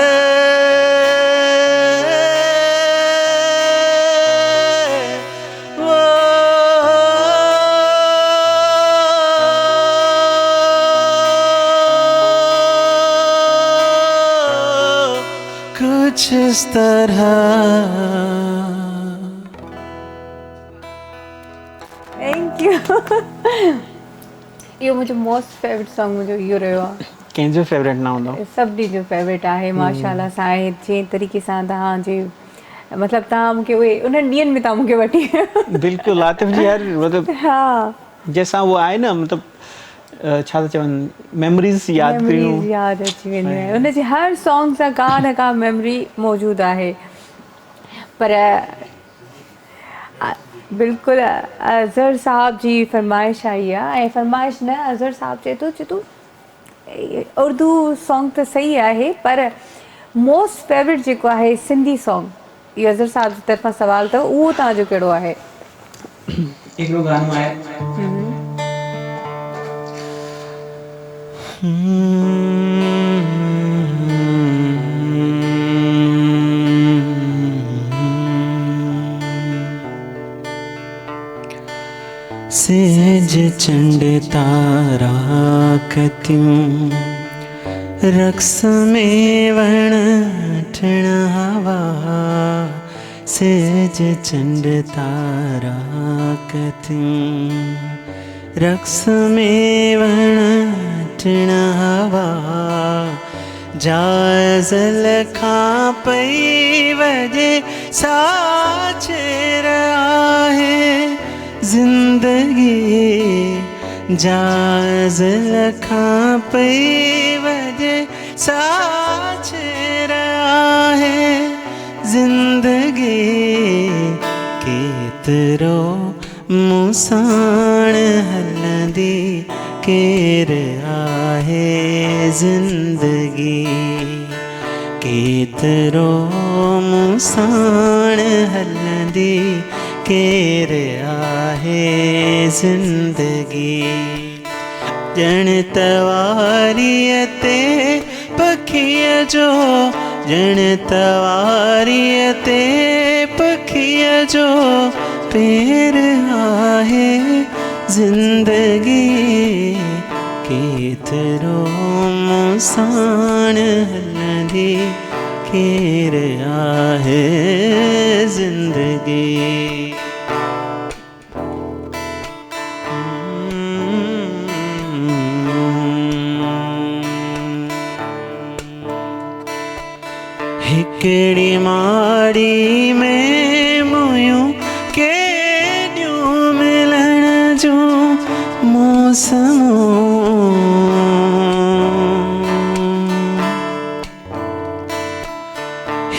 वो कुछ इस तरह थैंक यू इहो मुंहिंजो मोस्ट फेवरेट सॉन्ग मुंहिंजो इहो रहियो आहे कंहिंजो फेवरेट न हूंदो सभिनी जो फेवरेट आहे माशाल्लाह सां ऐं जंहिं तरीक़े सां तव्हांजे मतिलबु तव्हां मूंखे उहे उन्हनि ॾींहंनि में तव्हां मूंखे वठी बिल्कुलु आतिफ़ जी हर मतिलबु हा जैसा वो आहे न मतिलबु छा था चवनि मेमोरीज़ यादि करियूं मेमोरीज़ यादि अची वेंदियूं आहिनि उनजे हर सॉन्ग सां का न का मेमोरी मौजूदु आहे पर बिल्कुलु अज़हर साहब जी फरमाइश आई आहे ऐं फरमाइश न अज़हर साहब चए थो उर्दू सॉन्ग त सही आहे पर मोस्ट फेवरेट जेको आहे सिंधी सॉन्ग इहो अज़हर साहब जी तरफ़ां सुवालु अथव उहो तव्हांजो कहिड़ो आहे हिकिड़ो गानो आहे सेज चंड तारा कतियूं रक्स में वण ठण हवा सेज चंड तारा कतियूं रक्स में वण ठण हवा जाज़ल खां पई वजे साचेर आहे जिंदगी जाज़ल खां पई वजे साचेर आहे जिंदगी केतिरो मुसाण हलंदी केर आहे जिंदगी केतिरो मुसाण हलंदी केर आहे जिंदगी ॼण तवारीअ ते पखीअ जो ॼण तवारीअ ते पखीअ जो पेर आहे जिंदगी केतिरो मुसाण हलंदी केर आहे जिंदगी हिकिड़ी माड़ी में मुयूं केॾियूं मिलण जूं मौसमूं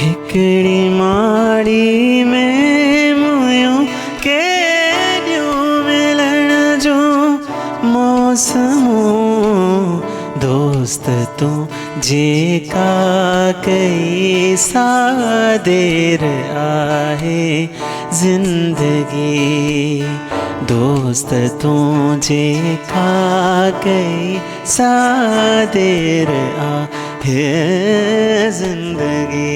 हिकिड़ी माड़ी में मुयूं केॾियूं मिलण जूं मौसमूं दोस्त तूं जेका कई सा देर आहे जिंदगी दोस्त तूं जेका कई सा देर आहे जिंदगी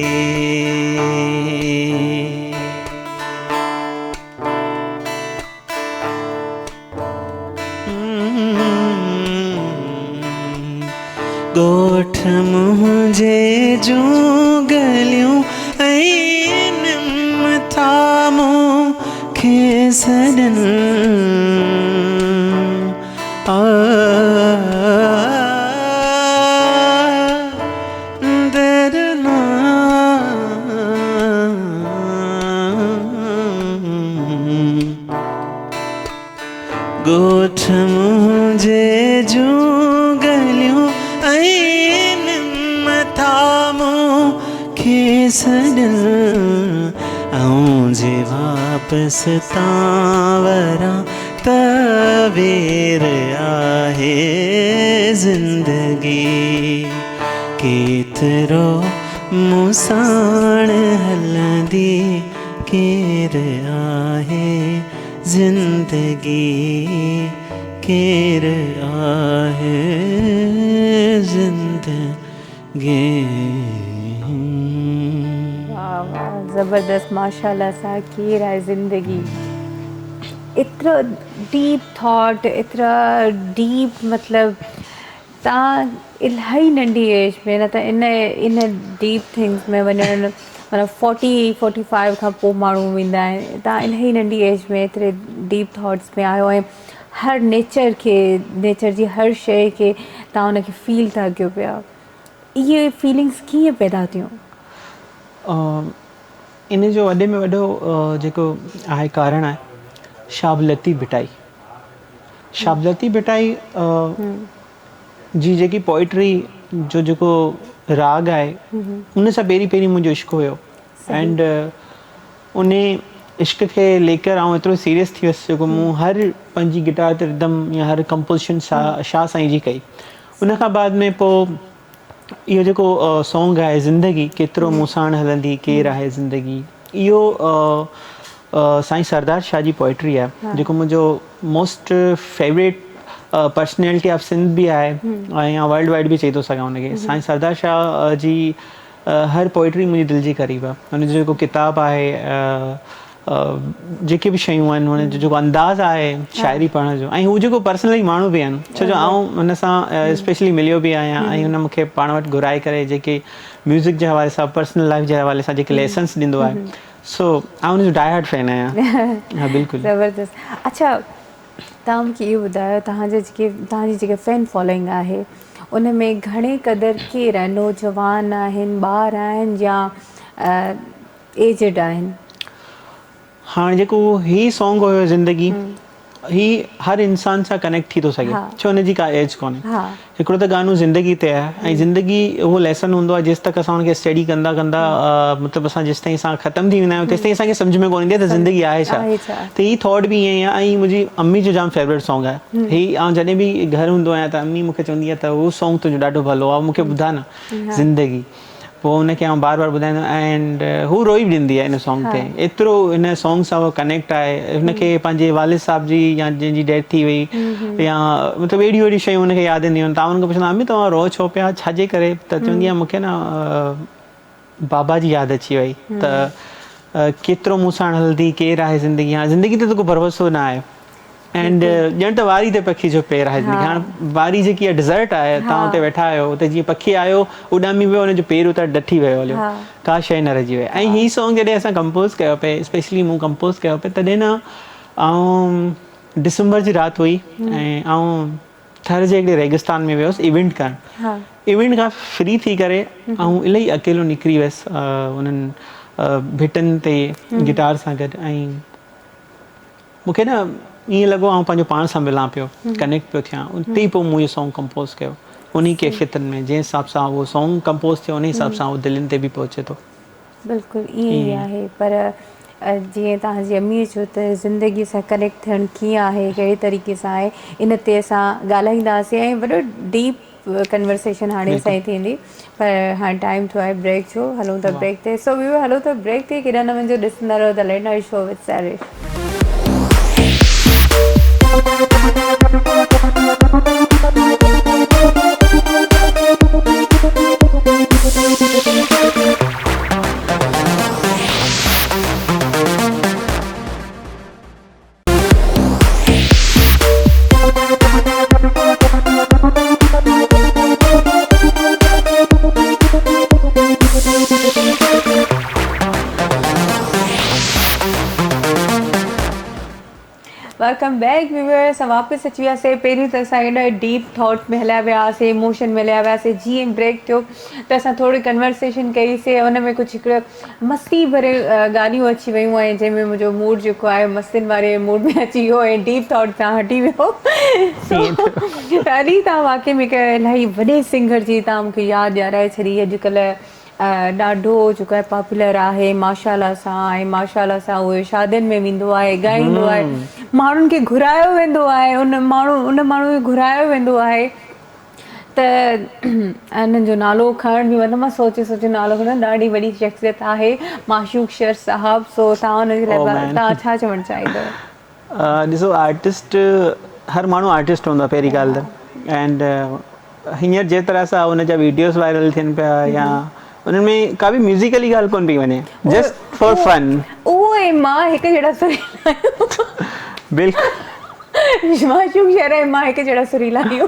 ॻोठ मुंहिंजे जूं गलियूं ऐं निम थामूं खे सॾनि दरना ॻोठ मुंहिंजे जूं गलियूं ऐं निम थामूं खे सॾनि ऐं जे वापसि तां वरां त वेर आहे ज़िंदगी केतिरो मूं साण हलंदी केर आहे ज़िंदगी केर आहे ज़िंदगी वाह वाह ज़बरदस्त माशाल्लाह सा केर आहे ज़िंदगी एतिरो डीप थॉट एतिरा डीप मतलब तव्हां इलाही नंढी एज में न त इन डीप थिंग्स में वञण मतलब 40-45 खां पोइ माण्हू वेंदा आहिनि तव्हां इलाही नंढी एज में एतिरे डीप थॉट्स में आयो ऐं हर नेचर जी हर शइ खे तव्हां हुनखे फील था कयो पिया इहे फीलिंग्स कीअं पैदा थियूं इन जो वॾे में वॾो जेको आहे कारण आहे शाबलती भिटाई जी जेकी पोइट्री जो जेको राग आहे उन सां पहिरीं मुंहिंजो इश्क हुयो एंड उन इश्क खे लेकर आउं एतिरो सीरियस थी वियुसि जेको मूं हर पंहिंजी गिटार ते रिदम या हर कंपोज़िशन शाह साईं जी कई उन खां बाद में पोइ इहो जेको सॉन्ग आहे ज़िंदगी केतिरो मूं साण हलंदी केर आहे ज़िंदगी इहो साईं सरदार शाह जी पोइट्री आहे जेको मुंहिंजो most favourite personality of Sindh भी है या वर्ल्ड वाइड भी चई थो सघां हुनखे साईं सरदार शाह जी हर पोइट्री मुंहिंजे दिलि जे क़रीब आहे हुनजो जेको किताबु आहे जेके बि शयूं आहिनि हुनजो जेको अंदाज़ आहे शाइरी पढ़ण जो ऐं हू जेको पर्सनली माण्हू बि आहिनि छो जो आउं हुन सां स्पेशली मिलियो बि आहियां ऐं हुन मूंखे पाण वटि घुराए करे जेके म्यूज़िक जे हवाले सां पर्सनल लाइफ जे हवाले सां जेके लेसन्स ॾींदो आहे सो आउं हुनजो डाई हार्ट फैन आहियां हा बिल्कुलु ज़बरदस्त अच्छा तव्हां मूंखे इहो ॿुधायो तव्हांजी जेके फैन फॉलोइंग आहे उन में घणे क़दुरु केरु आहिनि नौजवान आहिनि ॿार आहिनि या एजड आहिनि हाँ जेको ही सॉन्ग हुयो ज़िंदगी ही हर इंसान सां कनेक्ट थी थो सघे छो हुनजी का एज कोन्हे हिकिड़ो त गानो ज़िंदगी ते आहे ऐं ज़िंदगी उहो लेसन हूंदो आहे जेसि तक असां हुनखे स्टडी कंदा मतिलबु असां जेसि ताईं असां ख़तमु थी वेंदा आहियूं तेसि ताईं असांखे सम्झ में कोन ईंदी आहे त ज़िंदगी आहे छा त ही थॉट बि ईअं ई आहे ऐं मुंहिंजी अम्मी जो जाम फेवरेट सॉन्ग आहे ही ऐं जॾहिं बि घर हूंदो आहियां त अम्मी मूंखे चवंदी आहे त उहो सॉन्ग तुंहिंजो ॾाढो भलो आहे मूंखे ॿुधा न ज़िंदगी पोइ हुनखे आउं बार ॿुधाईंदो एंड हू रोई बि ॾींदी आहे इन सॉन्ग ते एतिरो हिन सॉन्ग सां उहो कनेक्ट आहे हुनखे पंहिंजे वालिद साहिब जी या जंहिंजी डेथ थी वई या मतिलबु अहिड़ियूं शयूं हुनखे यादि ईंदियूं आहिनि तव्हां हुनखे पुछंदा अम्मी तव्हां रो छो पिया छाजे करे त चवंदी आहे मूंखे न बाबा जी यादि अची वई त केतिरो मूं साण हलंदी केरु आहे ज़िंदगी हाणे ज़िंदगी ते त को भरोसो न आहे एंड ॼण त वारी ते पखी जो पेर आहे ज़िंदगी हाणे वारी जेकी आहे डिज़र्ट आहे तव्हां हुते वेठा आहियो हुते जीअं पखी आयो उॾामी वियो हुनजो पेर उतां डठी वियो हलियो का शइ न रहिजी वई ऐं हीअ सॉन्ग जॾहिं असां कंपोज़ कयो पिए स्पेशली मूं कंपोज़ कयो पिए तॾहिं न ऐं डिसंबर जी राति हुई ऐं आउं थर जे हिकिड़े रेगिस्तान में वियुसि इवेंट करणु इवेंट खां फ्री थी करे ऐं इलाही अकेलो निकिरी वियुसि उन्हनि भिटनि ते गिटार सां गॾु ऐं मूंखे न ईअं लॻो आउं पंहिंजो पाण सां मिलां पियो कनेक्ट पियो थियां उते ई पोइ मूं इहो सॉन्ग कंपोज़ कयो उन कैफ़ियतनि में जंहिं हिसाब सां उहो सॉन्ग कंपोज़ थियो उन हिसाब सां उहो दिलनि ते बि पहुचे थो बिल्कुलु ईअं ई आहे पर जीअं तव्हांजी अम्मीअ चयो त ज़िंदगीअ सां कनेक्ट थियणु कीअं आहे कहिड़े तरीक़े सां आहे इन ते असां ॻाल्हाईंदासीं ऐं वॾो डीप कन्वर्सेशन हाणे असांजी थींदी पर हाणे टाइम थियो आहे ब्रेक जो हलूं था ब्रेक ते सो वी हलो था ब्रेक ते केॾा न वञिजो ॾिसंदा रहो the late night show with Sairish welcome back viewers असां वापसि अची वियासीं पहिरीं त असां एॾा डीप थॉट में हलिया वियासीं इमोशन में हलिया वियासीं जीअं ब्रेक थियो त असां थोरी कन्वर्सेशन कईसीं उन में कुझु हिकिड़ो मस्ती भरे ॻाल्हियूं अची वियूं ऐं जंहिंमें मुंहिंजो मूड जेको आहे मस्तियुनि वारे मूड में अची वियो ऐं डीप थॉट सां हटी वियो अॼु तव्हां वाक़ई में हिकु इलाही वॾे सिंगर जी तव्हां मूंखे यादि ॾियाराए छॾी अॼुकल्ह ॾाढो जेको आहे पॉपुलर आहे माशाल्लाह सां, ऐं माशाल्लाह सां उहे शादियुनि में वेंदो आहे, ॻाईंदो आहे, माण्हुनि खे घुरायो वेंदो आहे, उन माण्हू खे घुरायो वेंदो आहे। त हिननि जो नालो खणण बि वञा, मां सोचे नालो खणण, ॾाढी वॾी शख़्सियत आहे माशूक़ शर साहब। सो तव्हां हुनजे लाइ तव्हां छा चवणु चाहींदव? ॾिसो आर्टिस्ट, हर माण्हू आर्टिस्ट हूंदो आहे पहिरीं ॻाल्हि त, एंड हींअर जे तरह सां हुनजा वीडियोस वायरल थियनि पिया या उन्हनि में का बि म्यूज़िकली ॻाल्हि कोन पई वञे, जस्ट फॉर फन। उहे मां हिकु जहिड़ा सुरीला बिल्कुलु माशूक़ शर ऐं मां हिकु जहिड़ा सुरीला आहियूं।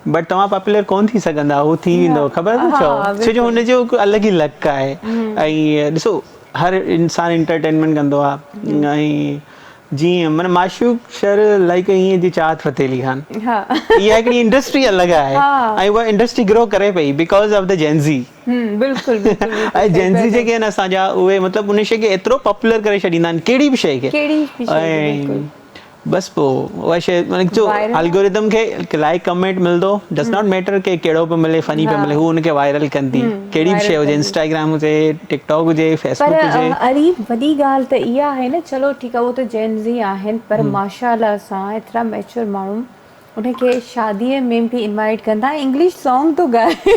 बट तव्हां पॉपुलर कोन थी सघंदा, उहो थी वेंदो, ख़बर न छो जो हुनजो हिकु अलॻि ई लक आहे। ऐं ॾिसो हर इंसानु एंटरटेनमेंट कंदो आहे, ऐं जीअं माना माशूक़ शर लाइक ईअं जी चाहत फ़तेह अली खान, इहा हिकिड़ी इंडस्ट्री अलॻि आहे, ऐं उहा इंडस्ट्री ग्रो करे पई बिकॉज़ ऑफ द जेनज़ी। बिल्कुलु ऐं जेनज़ी जेके आहिनि असांजा, उहे मतिलबु उन शइ खे एतिरो पॉपुलर करे छॾींदा आहिनि, कहिड़ी बि शइ खे, ऐं बसि पोइ उहा शइ माना जो एल्गोरिदम खे लाइक कमेंट मिलंदो, डज़ नॉट मैटर कि कहिड़ो पियो मिले, फनी पियो मिले, हू हुनखे वायरल कंदी, कहिड़ी बि शइ हुजे, इंस्टाग्राम हुजे, टिकटॉक हुजे, फेसबुक हुजे। अरे वॾी ॻाल्हि त इहा आहे न, चलो ठीकु आहे उहो त जेनज़ी आहिनि, पर माशाल्लाह सां एतिरा मैच्योर माण्हू उनखे शादीअ में बि इनवाइट कंदा, इंग्लिश सॉन्ग थो ॻाए।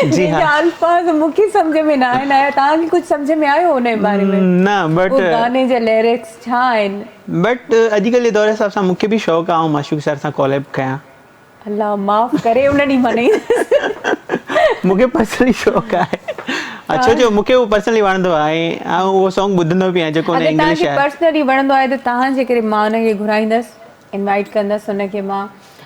जी हाँ, अल्फाज़ मूंखे सम्झ में न आया, तव्हांखे कुझु सम्झ में आयो हुन जे बारे में? न, बट गाने जा लिरिक्स छा आहिनि? बट अॼुकल्ह जे दौर हिसाब सां मूंखे बि शौक़ु आहे माशूक़ सर सां कोलैब कयां। अल्लाह माफ़ करे, उन ॾींहुं मां न मूंखे पर्सनली शौक़ु आहे, छो जो मूंखे उहो पर्सनली वणंदो आहे, ऐं उहो सॉन्ग ॿुधंदो बि आहियां जेको हुन इंग्लिश आहे। पर्सनली वणंदो आहे त तव्हांजे करे मां हुनखे घुराईंदसि, इनवाइट कंदसि हुनखे मां,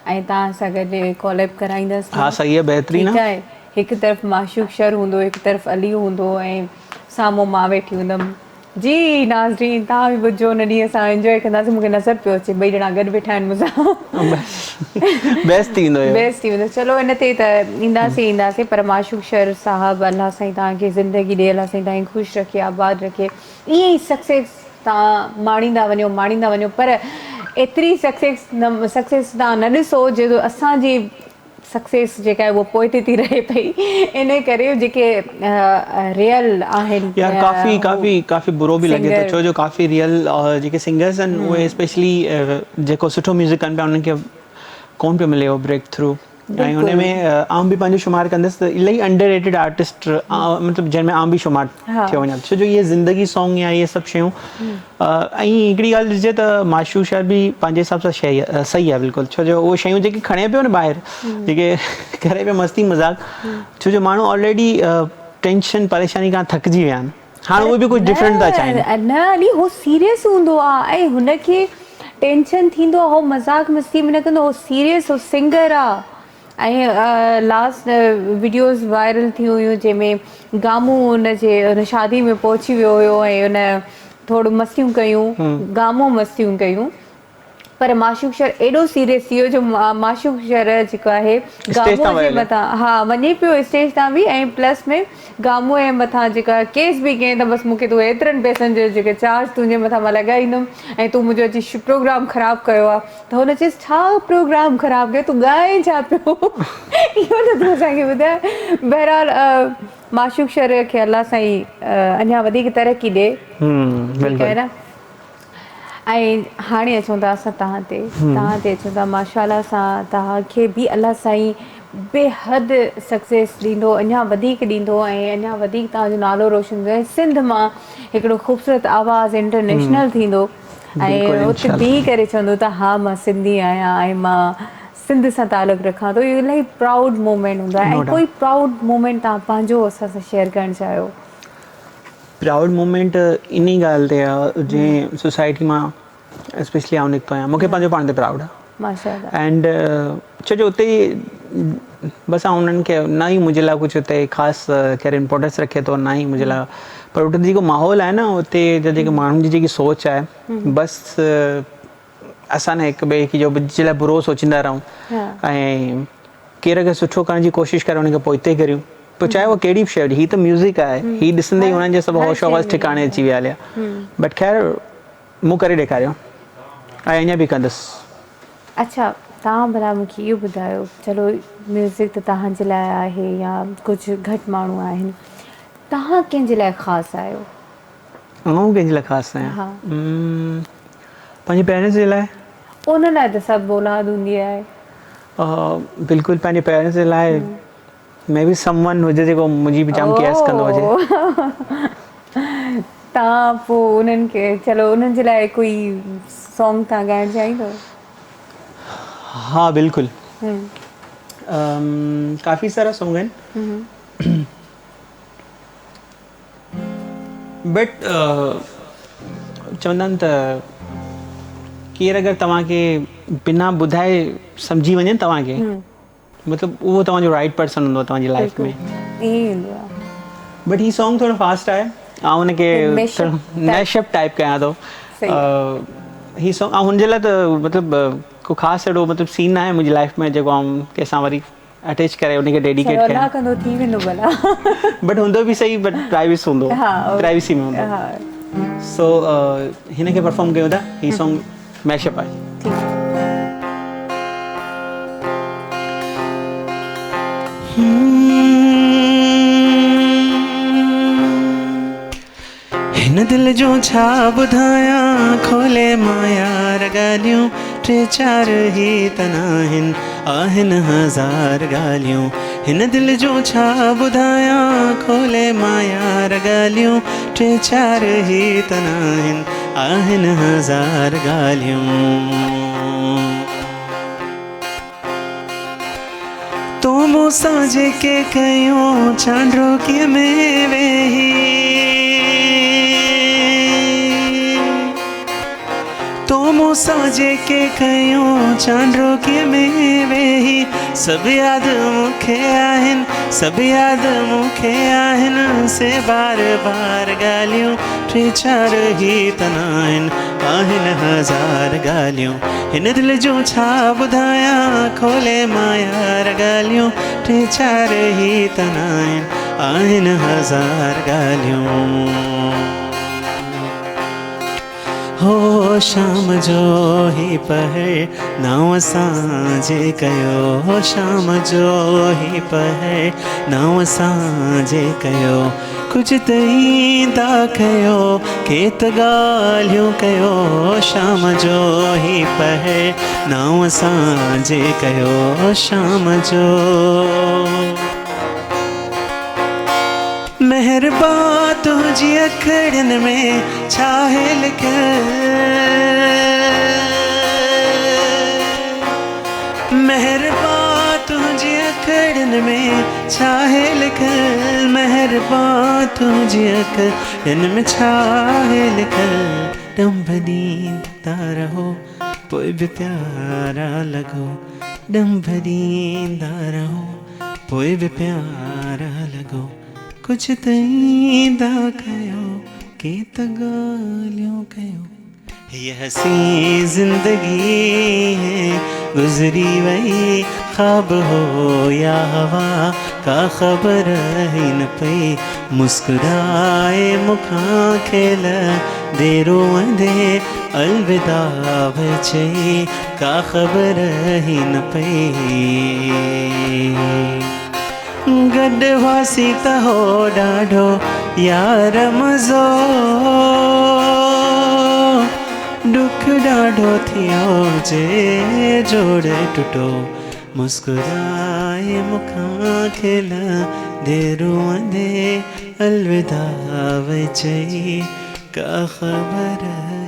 ऐं तव्हां सां गॾु कोलैब कराईंदसि। हा सही आहे, बहितरीनु आहे। हिकु तरफ़ माशूक़ शर हूंदो, हिकु तरफ़ अली हूंदो, ऐं साम्हूं मां वेठी हूंदमि। जी नाज़रीन, तव्हां बि ॿुधो, हुन ॾींहुं असां एंजॉय कंदासीं, मूंखे नज़र पियो अचे ॿई ॼणा गॾु वेठा आहिनि मूंसां, बेस्ट थी वेंदो। चलो हिन ते त ईंदासीं, पर माशूक़ शर साहब, अलाह साईं तव्हांखे ज़िंदगी ॾिए, अलाह साईं तव्हांखे ख़ुशि रखे, आबाद रखे, ईअं ई सक्सेस तव्हां माणींदा वञो, पर एतिरी सक्सेस तव्हां न ॾिसो जेको असांजी सक्सेस जेका आहे उहा पोइ थी रहे पई, इन करे जेके रियल आहिनि यार काफ़ी बुरो बि लॻे थो, छो जो काफ़ी रियल जेके सिंगर्स आहिनि उहे स्पेशली जेको सुठो म्यूज़िक कनि पिया उन्हनि खे कोन पियो मिले उहो ब्रेक थ्रू, ऐं हुन में आउं बि पंहिंजो शुमार कंदसि त इलाही अंडररेटेड आर्टिस्ट, मतिलबु जंहिंमें आउं बि शुमार थियो वञा, छो जो इहे ज़िंदगी सॉन्ग या इहे सभु शयूं। ऐं हिकिड़ी ॻाल्हि ॾिजे त माशूक़ शर बि पंहिंजे हिसाब सां सही आहे बिल्कुलु, छो जो उहे शयूं जेके खणे पियो न ॿाहिरि, जेके करे पियो मस्ती मज़ाक, छो जो माण्हू ऑलरेडी टेंशन परेशानी खां थकिजी विया आहिनि, हाणे उहे बि कुझु डिफरेंट था चाहिनि। न अली, उहो सीरियस हूंदो आहे, ऐं हुनखे टेंशन थींदो आहे, उहो मज़ाक मस्ती में न कंदो, उहो सीरियस, उहो सिंगर आहे। ऐं लास्ट वीडियोज़ वायरल थी हुयूं जंहिंमें गामू हुन शादी में पहुची वियो हुयो, ऐं हुन थोरो मस्तियूं कयूं, गामो मस्तियूं कयूं, पर माशूक़ शर एॾो सीरियस थी वियो जो माशूक़ शर जेको आहे गामो जे मथां वञे पियो स्टेज तां बि, ऐं प्लस में गामो जे मथां जेका केस बि कयईं त बसि मूंखे तूं एतिरनि पैसनि जो जेके चार्ज तुंहिंजे मथां मां लॻाईंदुमि, ऐं तूं मुंहिंजो अची प्रोग्राम ख़राबु कयो आहे। त हुन चयसि छा प्रोग्राम ख़राबु कयो, तूं ॻाए छा पियो, इहो त तूं असांखे ॿुधाए। बहरहाल माशूक़ शर खे अलाह साईं अञा वधीक तरक़ी ॾिए, ठीकु आहे न। ऐं हाणे अचूं था असां तव्हां ते अचूं था, माशाल्लाह सां तव्हांखे बि अलाह साईं बेहद सक्सेस ॾींदो, अञा वधीक ॾींदो, ऐं अञा वधीक तव्हांजो नालो रोशन थींदो, ऐं सिंध मां हिकिड़ो ख़ूबसूरत आवाज़ इंटरनेशनल थींदो, ऐं उते बीह करे चवंदो त हा मां सिंधी आहियां ऐं मां सिंध सां तालुक़ु रखां थो, इहो इलाही प्राउड मोमेंट हूंदो आहे। ऐं कोई प्राउड मोमेंट तव्हां पंहिंजो असां सां शेयर करणु चाहियो? प्राउड मोमेंट इन ई ॻाल्हि ते आहे, जीअं सोसाइटी मां स्पेशली आउं निकितो आहियां, मूंखे पंहिंजो पाण ते प्राउड आहे, माशाल्लाह। एंड छो जो उते बसि आउं उन्हनि खे न ई मुंहिंजे लाइ कुझु हुते ख़ासि केरु इम्पोर्टेंस रखे थो, न ई मुंहिंजे लाइ, पर उते जेको माहौल आहे न, उते जा जेके माण्हुनि जी जेकी सोच आहे, बसि असां न हिक ॿिए खे जो जे लाइ बुरो सोचींदा रहूं, ऐं केर खे सुठो करण जी कोशिशि करे उनखे पोइते करियूं, पोइ चाहे उहो कहिड़ी बि शइ हुजे, हीअ त म्यूज़िक आहे, हीअ ॾिसंदे ई हुननि जे सभु होश आवाज़ ठिकाणे अची विया हलिया, बट ख़ैर मूं करे ॾेखारियो ऐं अञा बि कंदुसि। अच्छा, तव्हां भला मूंखे इहो ॿुधायो, चलो म्यूज़िक त तव्हांजे लाइ आहे या कुझु घटि माण्हू आहिनि, तव्हां कंहिंजे लाइ ख़ासि आहियो? आउं कंहिंजे लाइ ख़ासि आहियां? हा। पंहिंजे पेरेंट्स जे लाइ। उन लाइ त सभु औलाद हूंदी आहे। बिल्कुलु पंहिंजे पेरेंट्स जे लाइ मे बी समवन हुजे जेको मुंहिंजी बि जाम केयर्स कंदो हुजे। तव्हां पोइ उन्हनि खे, चलो उन्हनि जे लाइ कोई सॉन्ग तव्हां ॻाइणु चाहींदो? हाँ बिल्कुलु, काफ़ी सारा सॉन्ग आहिनि, बट चवंदा आहिनि त केरु अगरि तव्हांखे बिना ॿुधाए सम्झी वञे तव्हांखे, मतिलबु उहो तव्हांजो राइट पर्सन हूंदो तव्हांजी लाइफ में। बट ही सॉन्ग थोरो फास्ट आहे, ऐं हुनखे मैशअप टाइप कयां थो। ही सॉन्ग ऐं हुनजे लाइ त मतिलबु को ख़ासि अहिड़ो मतिलबु सीन न आहे मुंहिंजी लाइफ में जेको आउं कंहिंसां वरी अटैच करे उनखे डेडिकेट कयां। कंदो थी वेंदो भला। बट हूंदो बि सही, बट प्राइवेसी हूंदो, प्राइवेसी में हूंदो। सो हिन खे परफॉर्म कयूं था, ही सॉन्ग मैशअप आहे। हिन दिल जो छा ॿुधायां, खोले माया ॻाल्हियूं, टे चार ही त नाहिनि, आहिनि हज़ार ॻाल्हियूं। हिन दिल जो छा ॿुधायां, खोले माया ॻाल्हियूं, टे चार ही त नाहिनि, आहिनि हज़ार ॻाल्हियूं। तो मूंसां जेके कयूं चांड्रोकीअ में वेही, तो मूंसां जेके कयूं चांड्रोकीअ में वेही, सभु यादि मूंखे आहिनि, सभु यादि मूंखे आहिनि, से बार बार ॻाल्हियूं, टे चार ही त नाहिनि, आहिनि हज़ार ॻाल्हियूं। हिन दिल जो छा ॿुधायां, खोले माया ॻाल्हियूं, टे चार ही त नाहिनि, आहिनि हज़ार ॻाल्हियूं। हो शाम जो ही पहर नाव साझे कयो, हो शाम जो ही पहर नाव साझे कयो, कुझु त ईंदा कयो, के त ॻाल्हियूं कयो, शाम जो ही पहर नाव साझे कयो, शाम जो। मेहरबा तुंहिंजी अखड़ियुनि में छा आहे लिखियल, मेहरबा तुंहिंजी अखड़ियुनि में छा आहे लिखियल, मेहरबा तुंहिंजी अखड़ियुनि में छा आहे लिखियल, डंभ ॾींदा रहो पोइ बि प्यारा लॻो, डंभ ॾींदा रहो पोइ बि प्यारा लॻो, कुझु त ईंदा कयो, के त ॻाल्हियूं कयो। ये हसी जिंदगी है गुजरी वही, ख्वाब हो या हवा का ख़बर ही न पई, मुस्कुराए मुखां खेल देरो अंधे, अलविदा वे चई का ख़बर ही न पई। गॾु वासी त हो ॾाढो यार मज़ो, दुख ॾाढो थियो जे जोड़ टुटो, मुस्कुराए मुखां खिल देरो अंधे, अलविदा वे चई का ख़बर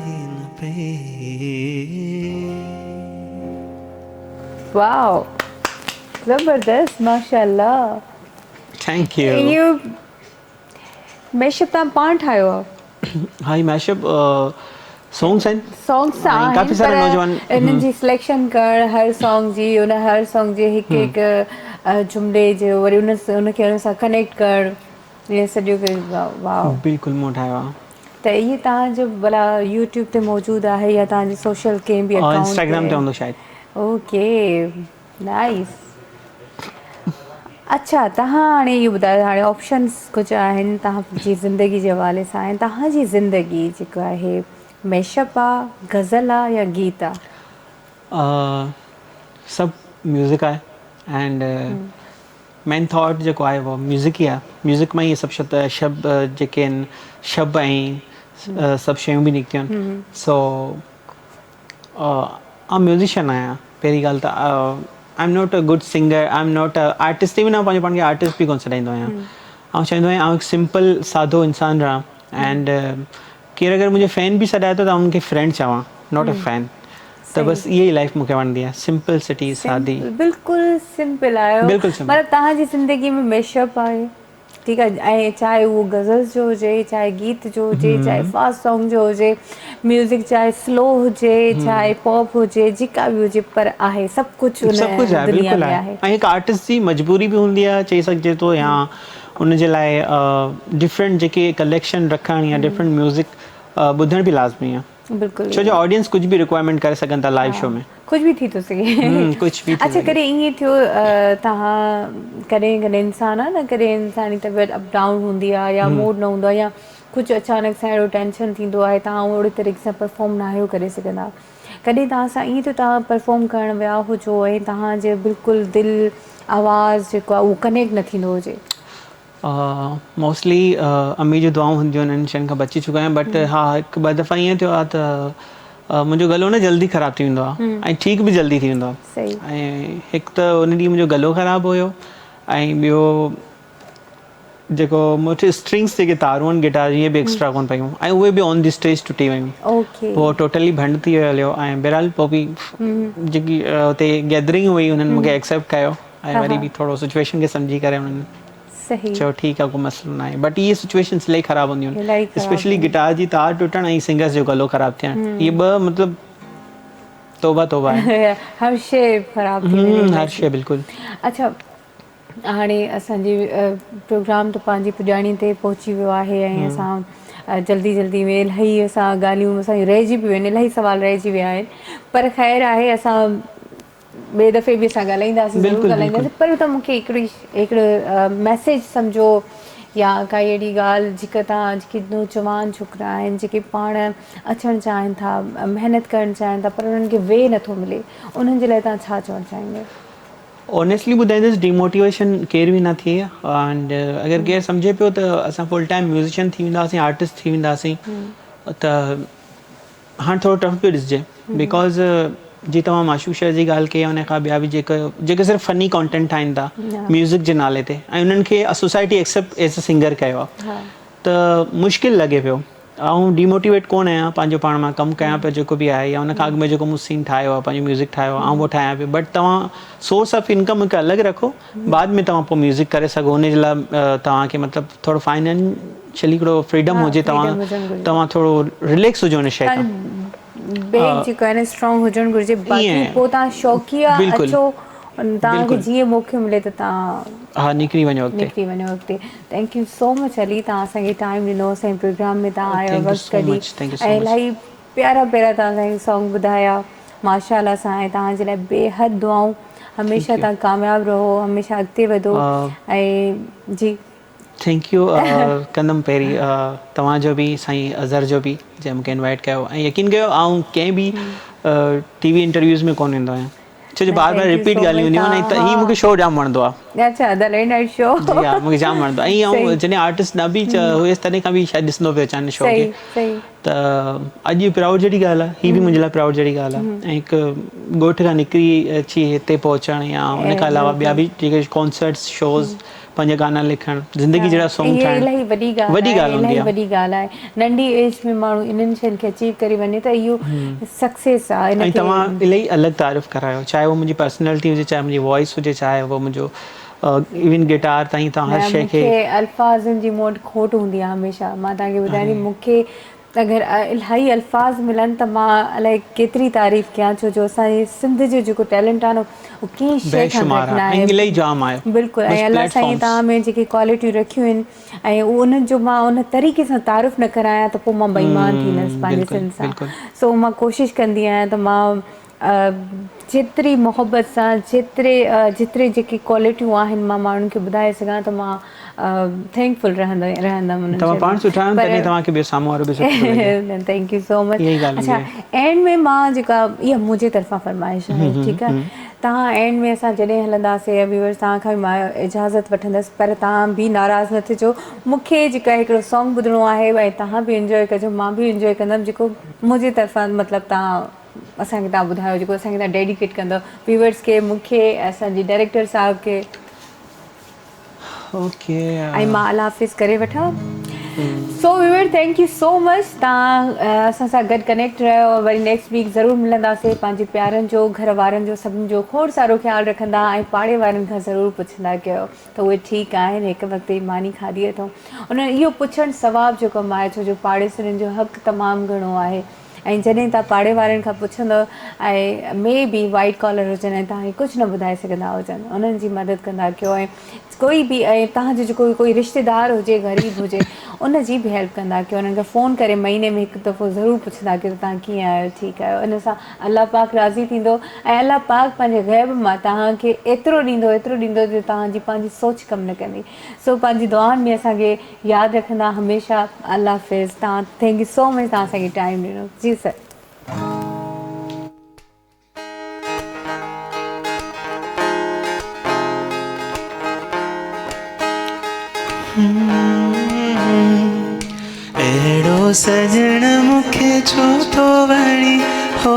ही न पई। वाओ, ज़बरदस्त, माशाल्लाह। Thank U. इहो मैशअप तव्हां पाण ठाहियो आहे? हाँ, मैशअप सॉन्ग्स आहिनि, सॉन्ग्स काफ़ी सारा नौजवान इन्हनि जी सिलेक्शन करणु, हर सॉन्ग जी, उन हर सॉन्ग जे हिकु हिकु जुमिले जो वरी उनखे उन सां कनेक्ट करणु, इहे सॼो वाओ। बिल्कुलु मूं ठाहियो आहे। त इहे तव्हांजो भला यूट्यूब ते मौजूदु आहे या तव्हांजे सोशल कंहिं बि अकाउंट इंस्टाग्राम ते हूंदो शायदि। Okay, nice. अच्छा, तव्हां हाणे इहो ॿुधायो, हाणे ऑप्शन्स कुझु आहिनि तव्हांजी ज़िंदगी जे हवाले सां आहिनि, तव्हांजी ज़िंदगी जेको आहे मैशअप आहे, गज़ल आहे या गीत आहे? सभु म्यूज़िक आहे एंड मेन थॉट जेको आहे उहो म्यूज़िक ई आहे. म्यूज़िक मां इहे सभु शब्द जेके आहिनि शब्द ऐं सभु शयूं बि निकितियूं आहिनि. सो आउं म्यूज़िशियन आहियां पहिरीं ॻाल्हि त. I am not a good singer, I am not a artist. बि न पंहिंजे पाण खे आर्टिस्ट बि कोन सॾाईंदो आहियां. आउं चाहींदो आहियां आउं हिकु सिंपल सादो इंसानु रहां एंड केरु अगरि मुंहिंजे फैन बि सॾाए थो त हुनखे फ्रेंड चवां, नॉट अ फैन. त बसि इहा ई लाइफ मूंखे वणंदी आहे, सिंपल सिटी सादी. बिल्कुलु सिंपल आहियो. बिल्कुलु सिंपल. मतिलबु तव्हांजी ज़िंदगी में मेशअप आहे, ठीकु आहे. ऐं चाहे उहो गज़ल्स जो हुजे, चाहे गीत जो हुजे, चाहे फास्ट सॉन्ग जो हुजे, म्यूज़िक चाहे स्लो हुजे, चाहे पॉप हुजे, जेका बि हुजे, पर आहे सभु कुझु उन दुनिया में आहे. ऐं हिकु आर्टिस्ट जी मजबूरी बि हूंदी आहे चई सघिजे थो, या उनजे लाइ डिफरेंट जेके कलेक्शन रखणु या डिफरेंट म्यूज़िक ॿुधण बि लाज़मी आहे. बिल्कुलु. छो जो ऑडियंस कुझु बि रिक्वायरमेंट करे सघनि था लाइव शो में. कुझु बि थी थो सघे. कुझु बि. अच्छा, कॾहिं ईअं थियो तव्हां कॾहिं कॾहिं इंसानु आहे न, कॾहिं इंसानी तबियत अप डाउन हूंदी आहे या मूड न हूंदो आहे या कुझु अचानक सां अहिड़ो टेंशन थींदो आहे, तव्हां ओहिड़े तरीक़े सां परफॉर्म न आहियो करे सघंदा. कॾहिं तव्हां सां ईअं थियो तव्हां परफॉर्म करणु विया हुजो ऐं तव्हांजे बिल्कुलु दिलि आवाज़ु जेको आहे उहो कनेक्ट न थींदो हुजे? मोस्टली अम्मी जी दुआऊं हूंदियूं आहिनि, हिन शयुनि खां बची चुका आहियां. बट हा, हिकु ॿ दफ़ा ईअं थियो आहे त मुंहिंजो गलो न जल्दी ख़राबु थी वेंदो आहे ऐं ठीकु बि जल्दी थी वेंदो आहे. ऐं हिकु त उन ॾींहुं मुंहिंजो गलो ख़राबु हुयो ऐं ॿियो जेको मूंखे स्ट्रिंग्स जेके तारूं आहिनि गिटार इहे बि एक्स्ट्रा कोन पयूं ऐं उहे बि ऑन द स्टेज टुटी वियूं. पोइ टोटली भंड थी हलियो. ऐं बहरहाल पोइ बि जेकी हुते गैदरिंग हुई उन्हनि मूंखे एक्सेप्ट कयो ऐं वरी बि थोरो सिचुएशन खे सम्झी करे उन्हनि चयो ठीकु आहे, को मसइलो न आहे. बट इहे सिचुएशन्स इलाही ख़राबु हूंदियूं आहिनि, स्पेशली गिटार जी तार टुटणु ऐं सिंगर्स जो गलो ख़राबु थियणु. इहे ॿ मतिलबु तौबा तौबा आहे. हर शइ ख़राबु थी वेंदी. हर शइ बिल्कुलु. अच्छा, हाणे असांजी प्रोग्राम त पंहिंजी पुॼाणी ते पहुची वियो आहे ऐं असां जल्दी जल्दी में इलाही असां ॻाल्हियूं असांजी रहिजी पियूं आहिनि, इलाही सुवाल रहिजी विया आहिनि. पर ख़ैरु आहे, असां ॿिए दफ़े बि असां ॻाल्हाईंदासीं, ज़रूरु ॻाल्हाईंदासीं. पर त मूंखे हिकिड़ो मैसेज सम्झो या काई अहिड़ी ॻाल्हि जेका तव्हां जेके नौजवान छोकिरा आहिनि जेके पाण अचणु चाहिनि था, महिनत करणु चाहिनि था, पर उन्हनि खे वे नथो मिले, उन्हनि जे लाइ तव्हां छा चवणु चाहींदा? ऑनेस्टली ॿुधाईंदुसि, डिमोटिवेशन केर बि न थिए. एंड अगरि केरु सम्झे पियो त असां फुल टाइम म्यूज़िशियन थी वेंदासीं, आर्टिस्ट थी वेंदासीं, त हाणे थोरो टफ पियो ॾिसिजे. बिकॉज़ जी तव्हां माशूक़ शहर जी ॻाल्हि कई आहे, उन खां ॿिया बि जेके सिर्फ़ु फ़नी कॉन्टेंट ठाहिनि था म्यूज़िक जे नाले ते ऐं उन्हनि खे society accept as a singer कयो आहे, त मुश्किल लॻे पियो. ऐं डिमोटिवेट कोन आहियां, पंहिंजो पाण मां कमु कयां पियो जेको बि आहे, या उन खां अॻु में जेको मूं सीन ठाहियो आहे, पंहिंजो म्यूज़िक ठाहियो आहे, ऐं उहो ठाहियां पियो. बट तव्हां सोर्स ऑफ इनकम हिकु अलॻि रखो, बाद में तव्हां पोइ म्यूज़िक करे सघो. उन जे लाइ तव्हांखे मतिलबु थोरो फाइनेंशियली हिकिड़ो फ्रीडम हुजे, तव्हां थोरो रिलैक्स हुजो उन शइ खां. बेस जेको आहे न स्ट्रॉन्ग हुजणु घुरिजे. बाक़ी पोइ तव्हां शौक़िया अचो, तव्हांखे जीअं मौक़ो मिले त तव्हां निकिरी वञो अॻिते. Thank you so much Ali, तव्हां असांखे टाइम ॾिनो, असांजे प्रोग्राम में तव्हां आयो, वक़्तु कढी ऐं इलाही प्यारा प्यारा तव्हां असांखे सॉन्ग ॿुधाया. माशाअल्लाह सां. ऐं तव्हांजे लाइ बेहद दुआऊं. हमेशह तव्हां कामयाबु रहो, हमेशह अॻिते वधो. ऐं जी थैंक यू कंदमि पहिरीं तव्हांजो बि, साईं अज़हर जो बि, जंहिं मूंखे इनवाइट कयो. ऐं यकीन कयो, आउं कंहिं बि टीवी इंटरव्यूज़ में कोन ईंदो आहियां, छो जो बार बार रिपीट ॻाल्हियूं हूंदियूं आहिनि. त हीअ मूंखे शो जाम वणंदो आहे. अच्छा, द लेट नाइट शो. जी हा, मूंखे जाम वणंदो आहे. ऐं आउं जॾहिं आर्टिस्ट न बि हुयसि तॾहिं खां बि शायदि ॾिसंदो पियो अचां शो खे. त अॼु प्राउड जहिड़ी ॻाल्हि आहे, हीअ बि मुंहिंजे लाइ प्राउड जहिड़ी ॻाल्हि आहे. ऐं हिकु ॻोठ खां निकिरी अची हिते पहुचणु, या उन खां अलावा ॿिया बि जेके कॉन्सर्ट्स शोज़, पंहिंजा गाना लिखणु, ज़िंदगी जहिड़ा सॉन्ग ठाहिणु, इलाही वॾी ॻाल्हि आहे. नंढी एज में माण्हू इन्हनि शयुनि खे अचीव करे वञे त इहो सक्सेस आहे. ऐं तव्हां इलाही अलॻि तारीफ़ करायो, चाहे उहो मुंहिंजी पर्सनैलिटी हुजे, चाहे मुंहिंजी वॉइस हुजे, चाहे उहो मुंहिंजो इवन गिटार ताईं. तव्हां हर शइ खे अल्फाज़नि जी मूं वटि खोट हूंदी आहे हमेशह. मां तव्हांखे ॿुधायां थी, मूंखे अगरि इलाही अल्फाज़ मिलनि त मां अलाए केतिरी तारीफ़ कयां, छो जो असांजे सिंध जो जेको टैलेंट आहे न उहो कंहिं शइ खां घटि न आहे. बिल्कुलु. ऐं अलाह साईं तव्हां में जेके क्वालिटियूं रखियूं आहिनि ऐं उन्हनि जो मां उन तरीक़े सां तारीफ़ न करायां त पोइ मां बेईमान थींदसि पंहिंजे सिंध सां. सो मां कोशिशि कंदी आहियां त मां जेतिरी मोहबत सां, जेतिरे जेके क्वालिटियूं आहिनि मां माण्हुनि खे ॿुधाए सघां, त मां थैंकफुल रहंदमि. Thank you so much. अच्छा, एंड में मां जेका इहा मुंहिंजे तरफ़ां फरमाइश आहे, ठीकु आहे, तव्हां एंड में असां जॾहिं हलंदासीं या व्यूअर्स तव्हां खां बि मां इजाज़त वठंदसि, पर तव्हां बि नाराज़ न थिजो। मूंखे जेका हिकिड़ो सॉन्ग ॿुधिणो आहे ऐं तव्हां बि इंजॉय कजो, मां बि इंजॉय कंदमि, जेको मुंहिंजे तरफ़ां मतिलबु असांखे तव्हां ॿुधायो, जेको असांखे तव्हां डेडिकेट कंदव व्यूअर्स खे, मूंखे, असांजी डायरेक्टर साहिब खे। ओके ऐं मां अल्लाह हाफ़िज़ करे वठां। So viewer, thank you so much, तव्हां असां सां गॾु कनेक्ट रहियो। वरी नेक्स्ट वीक ज़रूरु मिलंदासीं। पंहिंजे प्यारनि जो, घर वारनि जो, सभिनि जो खोड़ सारो ख़्यालु रखंदा ऐं पाड़े वारनि खां ज़रूरु पुछंदा कयो त उहे ठीकु आहिनि, हिकु वक़्तु जी मानी खाधी अथऊं। उन इहो पुछणु सवाबु जो कमु आहे, छो जो पाड़ेसरनि जो हक़ु तमामु घणो आहे। ऐं जॾहिं तव्हां पाड़े वारनि खां पुछंदव ऐं मे बी वाइट कॉलर हुजनि ऐं तव्हांखे कुझु न ॿुधाए सघंदा हुजनि, उन्हनि जी मदद कंदा कयो। ऐं कोई बि ऐं तव्हांजो जेको कोई रिश्तेदार हुजे, ग़रीब हुजे, उन जी बि हेल्प कंदा कयो। उन्हनि खे फ़ोन करे महीने में हिकु दफ़ो ज़रूरु पुछंदा कयो तव्हां कीअं आहियो, ठीकु आहियो। इन सां अलाह पाक राज़ी थींदो ऐं अलाह पाक पंहिंजे ग़ैब मां तव्हांखे एतिरो ॾींदो जो तव्हांजी पंहिंजी सोच कमु न कंदी। सो पंहिंजी दुआनि में असांखे यादि रखंदा हमेशह। अल्लाह हाफ़िज़। तव्हां थैंक यू सो मच, तव्हां असांखे टाइम ॾिनो। जी सर। अहिड़ो सजण मूंखे छो थो वणी, हो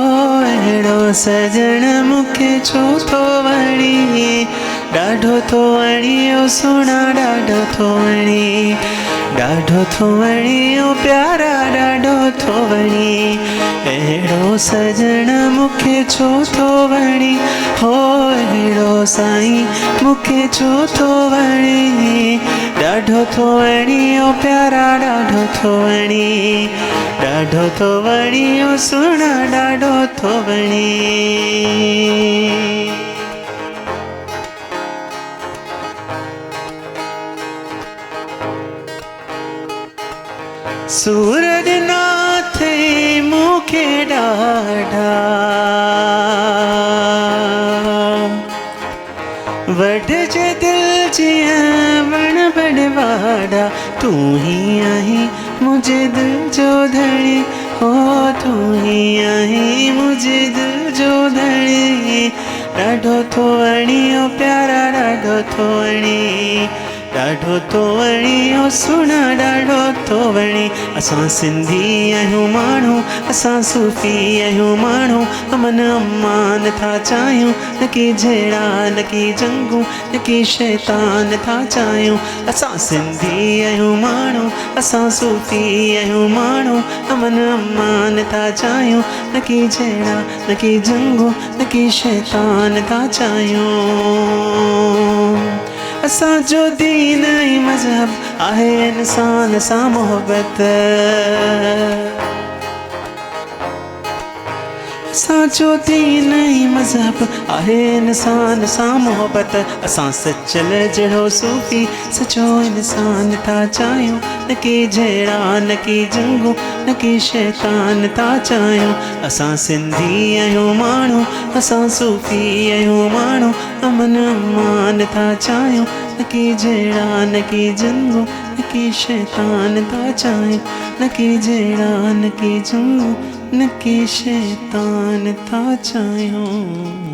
अहिड़ो सजण मूंखे छो थो वणी, ॾाढो थो वणी ओ सुहिणा, ॾाढो थो वणी, ॾाढो थो वणी ओ प्यारा, ॾाढो थो वणी। अहिड़ो सजण मूंखे छो थो वणी, हो अहिड़ो साईं मूंखे छो थो वणी, ॾाढो थो वणी ओ प्यारा, ॾाढो थो वणी, ॾाढो थो वणी ओ सुहिणा, ॾाढो थो वणी। सूरज नाथ मूंखे ॾाढा वढजे दिल जीअं वण बड़वाड़ा, तू ही आहीं मुझे दिल जो धणी, हो तू ही आहीं मुझे दिल जो धणी, ॾाढो थो वणी ओ प्यारा, ॾाढो थो वणी, ॾाढो थो वणी ओ सुहिणा, ॾाढो थो वणी। असां सिंधी आहियूं माण्हू, असां सूफ़ी आहियूं माण्हू, अमन अमान था चाहियूं, न की जहिड़ा न की जंगूं, न की शैतान था चाहियूं। असां सिंधी आहियूं माण्हू, असां सूफ़ी आहियूं माण्हू, अमन अमान था चाहियूं, न की जहिड़ा न की जंगूं, न की शैतान था चाहियूं। असांजो दीन ऐं मज़हब आहे इंसान सां मोहबत, असांजो दीन ऐं मज़हब आहे इंसान सां मोहबत। असां सचल जहिड़ो सूफ़ी सचो इंसान था चाहियूं, न की जहिड़ा न की जंगूं, न की शैतान था चाहियूं। असां सिंधी आहियूं माण्हू, असां सूफ़ी आहियूं माण्हू, अमन अमान था चाहियूं, न की जहिड़ा न की जंगूं, न की शैतान था चाहियूं, न की जहिड़ा न की जंगूं, न की शैतान था चाहियूं।